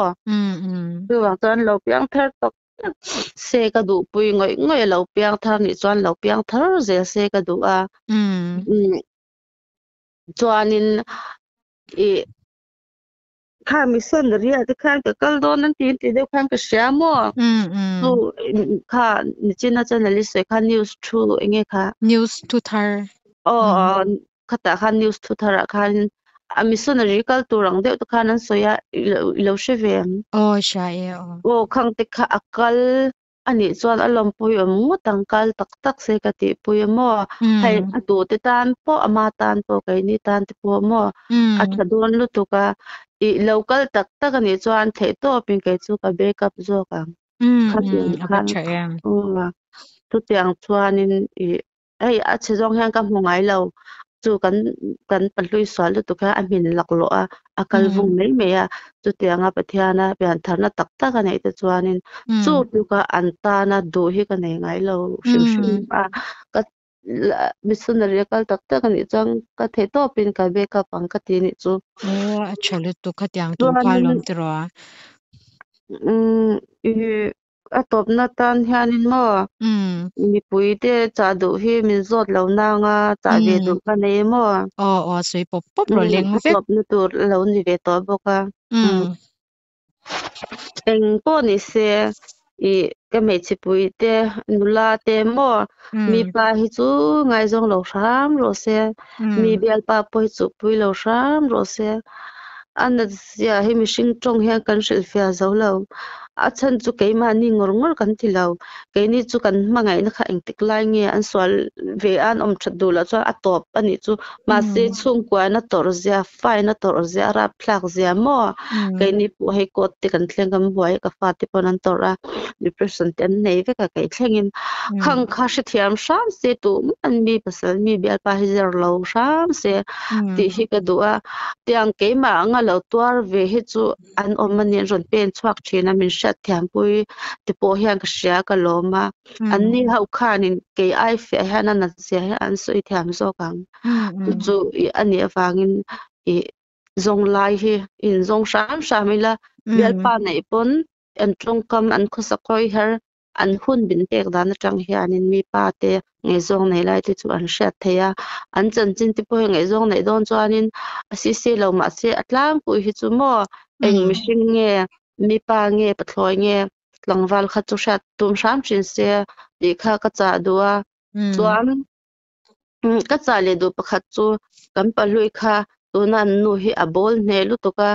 tu wang chuan lo piang thar tok se ka du pui ngoi ngoi lo piang thar ni chuan lo piang thar zel se ka du a chuanin i kha mi son ria te khan ka kal don nan tin ti de khan ka sha mo tu kha ni china channel se kha news thu enge kha news to thar khata kha news thu thara khan ami son ri kal turang de to khan an soya lo shevem sha e khang te kha akal ani chuan alom pui mu tangkal tak tak se ka ti pui mo hai atu te tan po ama tan po kai ni tan te po mo a thadon lu tu ka i local tak tak ani chuan the to pin kai chu ka backup zo ka khatin khan tu tiang chuanin i ai a chhong hang ka hmungai lo chu kan palui swal tu ka amin laklo a akal vung nei me a chu tianga pathiana pian tharna tak tak ani te chuanin chu tu ka antana do hi ka nei ngai lo shim shim a ka missionary kal tak tak ani chang ka the to pin ka backup ang ka ti ni chu chalu tu ka tiang tu ka lom tro atop na tan hianin mo mi pui te cha du hi min zot lo na nga cha ve du ka nei mo soi pop pop ro leng ve atop nu tur lo ni ve to boka eng po ni se i ka me chi pui te nula te mo mi pa hi chu ngai zong lo ram ro se mi bel pa poi chu pui lo ram ro se an ya hi mi sing tong he kan shil fia zo lo a chan chu ke ma ni ngor ngor kan thi lo ke ni chu kan mangai na kha eng tik lai nge an swal ve an om that du la cha atop ani chu ma se chung kwa na tor zia fai na tor zia ra phlak zia mo ke ni pu he kot te kan thleng kam buai ka fa te pon an tor a depression ten nei ve ka kai thlengin khang kha shi thiam sham se tu an mi pasal mi bel pa hi zer lo sham se ti hi ka du a tiang ke ma nga lo twar ve hi chu an om mani ron pen chuak thina min shat thiam pui te po hian ka sia ka loma an ni hau khanin ke ai fe hana na se an soi thiam zo kang chu ani awangin i zong lai hi in zong sham shamila bel pa nei pon en tong kam an khosa koi her an hun bin tek dan atang hianin mi pa te nge zong nei lai te chu an shat theya an chan chin te po nge zong nei don chuanin asi se lo ma se atlang pu hi chu mo eng mishing nge mi pa nge pathloi nge tlangwal kha chu shat tum sham chin se li kha ka cha duwa chuan ka cha le du pakhat chu kan palui kha tuna nu hi a bol ne lu to ka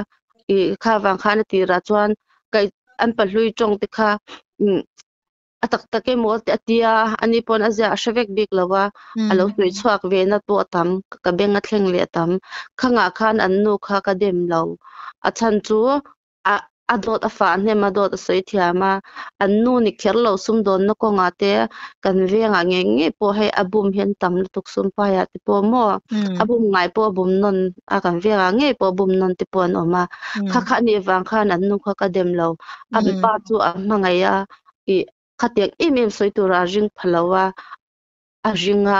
i kha wang kha na ti ra chuan kai an palui tong te kha atak take mo te atia ani pon azia ashevek bik lawa alo sui chuak ve na to tam ka benga thleng le tam khanga khan an nu kha ka dem lo a chan chu a dot a fa ne ma dot soi thiama an nu ni kherlo sum don na ko nga te kan venga nge nge po hai abum hen tam tuk sum pa ya te po mo abum ngai po bum non a kan venga nge po bum non te pon oma kha kha ni wang khan an nu kha ka dem lo an pa chu a mangaya i khatek imem soi tu ra jing phalawa a jinga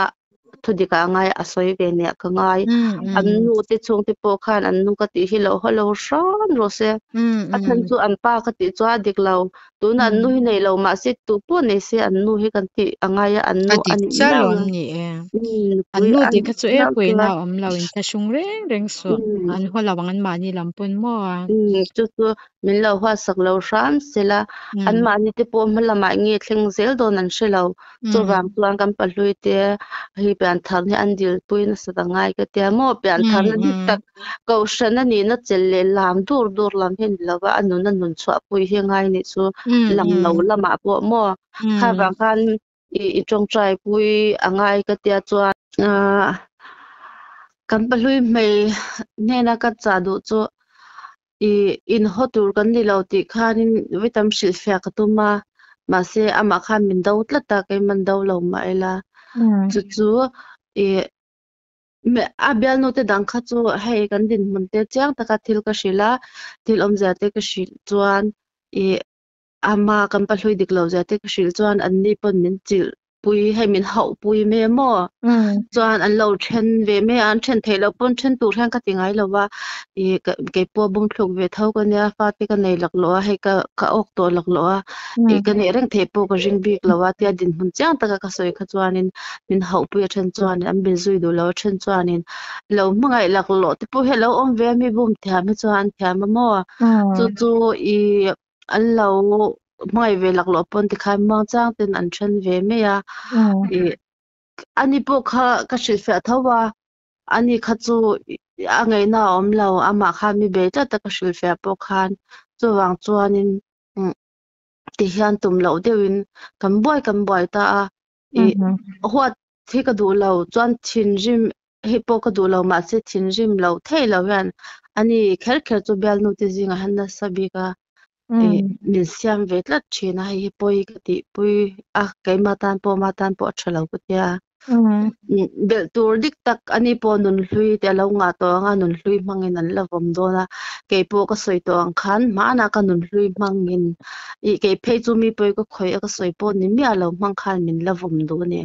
thudika ngai a soi ve ne ka ngai an nu te chung te po khan an nu ka ti hi lo holo shan ro se a than chu an pa ka ti chwa dik lo tu na nu hi nei lo ma se tu po nei se an nu hi kan ti angai an nu ani lo ni an nu ti ka chu e poi na om lo in ta shung reng reng so an hola wangan ma ni lampun mo chu chu min lo hwa sak lo shan sela an ma ni te po mhlama nge thleng zel don an shelo chu wang tuang kam palui te hi ban thar ni an dil puin sa da ngai ka te mo pian thar na dik tak ko shan ani na chel le lam dur dur lam hen lawa anu na nun chwa pui hi ngai ni chu lang lo lama po mo kha wang kan i tong trai pui angai ka te chuan kan palui mai ne na ka cha du chu in hotur kan ni lo ti khanin vitam shil fya ka tuma ma se ama khan min do tlata kai man do lo ma ela chu chu me abial no te dang kha chu hei kan din mun te chang taka thil ka shila thil om za te ka shil chuan ama kan palhui dik lo za te ka shil chuan an ni pon min chil pui hay min hậu pui me mo chuan an lo then ve me an then thei lo pon then tur hang ka tingai lo wa I ke po bung thluk ve thau ka nia fa te ka nei lak lo a hei ka ok to lak lo a ka nei reng thei po ka jing bik lo wa tia din hun chang ta ka soi kha chuanin min hậu pui then chuan an bin zui du lo then chuanin lo mangai lak lo te po hello om ve mi bum thia mi chuan thia ma mo chu I an lo mai ve lak lo pon ti khai mang chang ten an then ve me ya ani po ka shil fe thawa ani kha chu angai na om lo ama kha mi be ta ka shil fe po khan chuwang chuanin ti hian tum lo deuin kan boy ta huat thi ka du lo chuan thin rim hi po ka du lo ma se thin rim lo thei lo hian ani kher chu bel nu ti zinga han na sabika min siam ve tlat thina hi poi ka ti pui a kai matan po thalo ku tia bel tur dik tak ani po nun hlui te lo nga to nga nun hlui mangin an lavom dona ke po ka soi to ang khan ma na ka nun hlui mangin ke phei chu mi poi ka khoi ka soi po ni mi alo mang khan min lavom do ne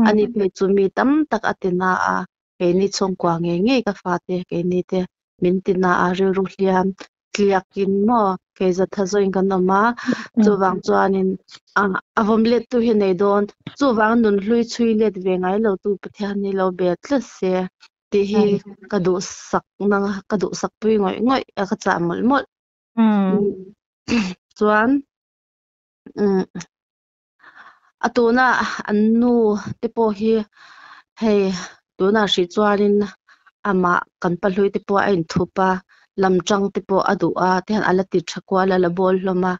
ani phei chu mi tam tak atina a ke ni chong kwa nge ka fa te ke ni te min tina a ru hliam tliakin mo ke za thazoin kan ma chuwang chuanin avom let tu hi nei don chuwang nun hlui chui let ve ngai lo tu pathian ni lo be tla se ti hi ka du sak pui ngoi ka cha mol chuan atuna annu te po hi hei tuna hri chuanin ama kan palhui te po a in thupa lamtang te po adu a ten ala ti thakwa la bol hloma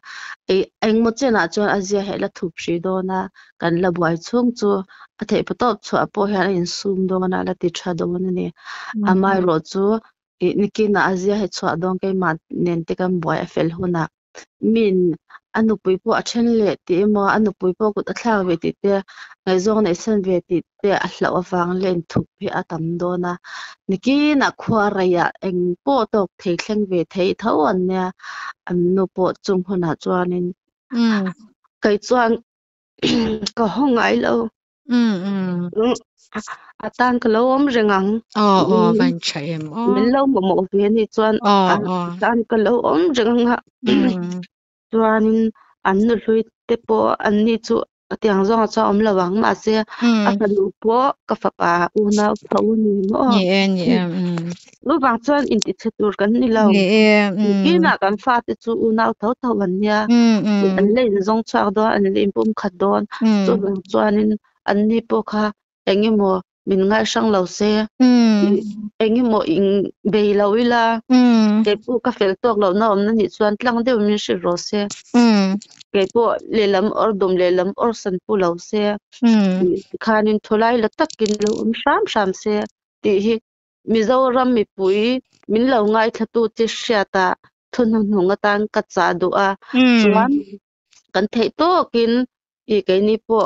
eng mo chena chuan azia hela thup hri dona kan la buai chung chu a thei patop chu a po hian in sum dona la ti tha don ni amai ro chu nikina azia he chwa don ke ma nen te kan buai a fel huna min anu pui po a then le ti mo anu pui po kut a thlang ve ti te ngai zong nei san ve ti te a hlau awang len thup hi a tam dona nikina khwara ya eng po tok thei thleng ve thei tho an nia an nu po chung huna chuanin kai chuan ka hongai lo atan ka lo om rengang van chaim min lo mo ve ni chuan atan ka lo om rengang chuanin an nu hlui te po an ni chu atiang zonga cha om lawang ma se a kalu po ka fa pa una thau ni mo lu wang chuan in ti chetur kan ni lo ki na kan fa te chu una thau an nia an le zong chak do an le pum khat don chu wang chuanin an ni po kha engi mo min ngai sang lo se engi mo in be lo ila ke pu ka fel tok lo na om na ni chuan tlang de min shi ro se ke po lelam or dum lelam or san pu lo se khanin tholai la takin lo sham se ti hi mizoram mi pui min lo ngai thatu chi hriata thun hnung atan ka cha du a chuan kan thei to kin ke ni po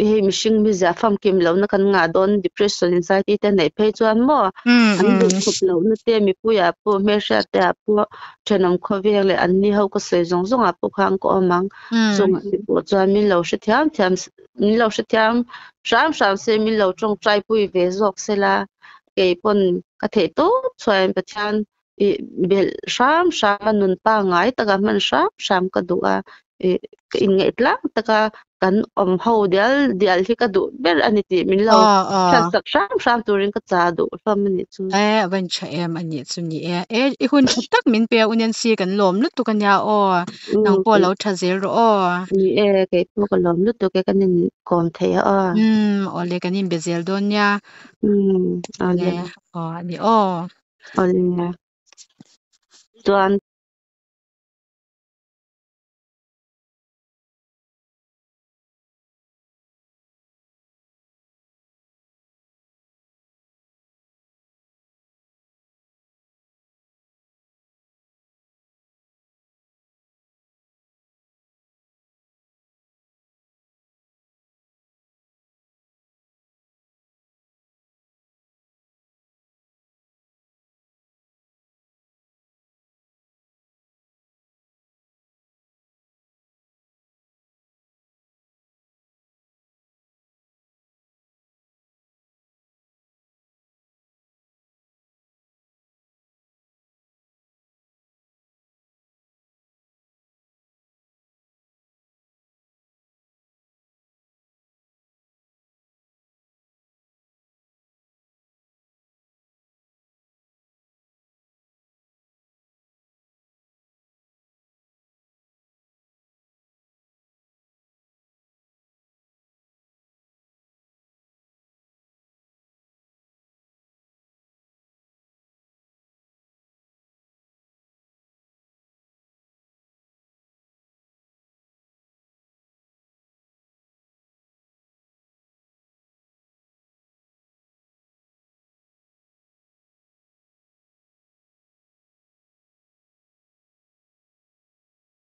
he mishing mi za fam kim lo na kan nga don depression anxiety te nei phei chuan mo an du khup lo na te mi pu ya po me sha te po thenom khovek le an ni ho ko sei zong a po khang ko mang chung ti po chuan min lo hre thiam sham se min lo trong trai pui ve zok se la ke pon ka thei to chuan pathian bel sham nun pa ngai taka man sham ka du a in ngai tlang taka kan om ho dial hi ka du ber ani ti min lo sak sham turin ka cha du fam ni chu van cha em ani chu ni i hun tak min pe union si kan lom lut tu kan ya nang po lo tha zel ro ni ke po ka lom lut tu ke kan in kom the ya ole kan in bezel don ya ale ni ale chuan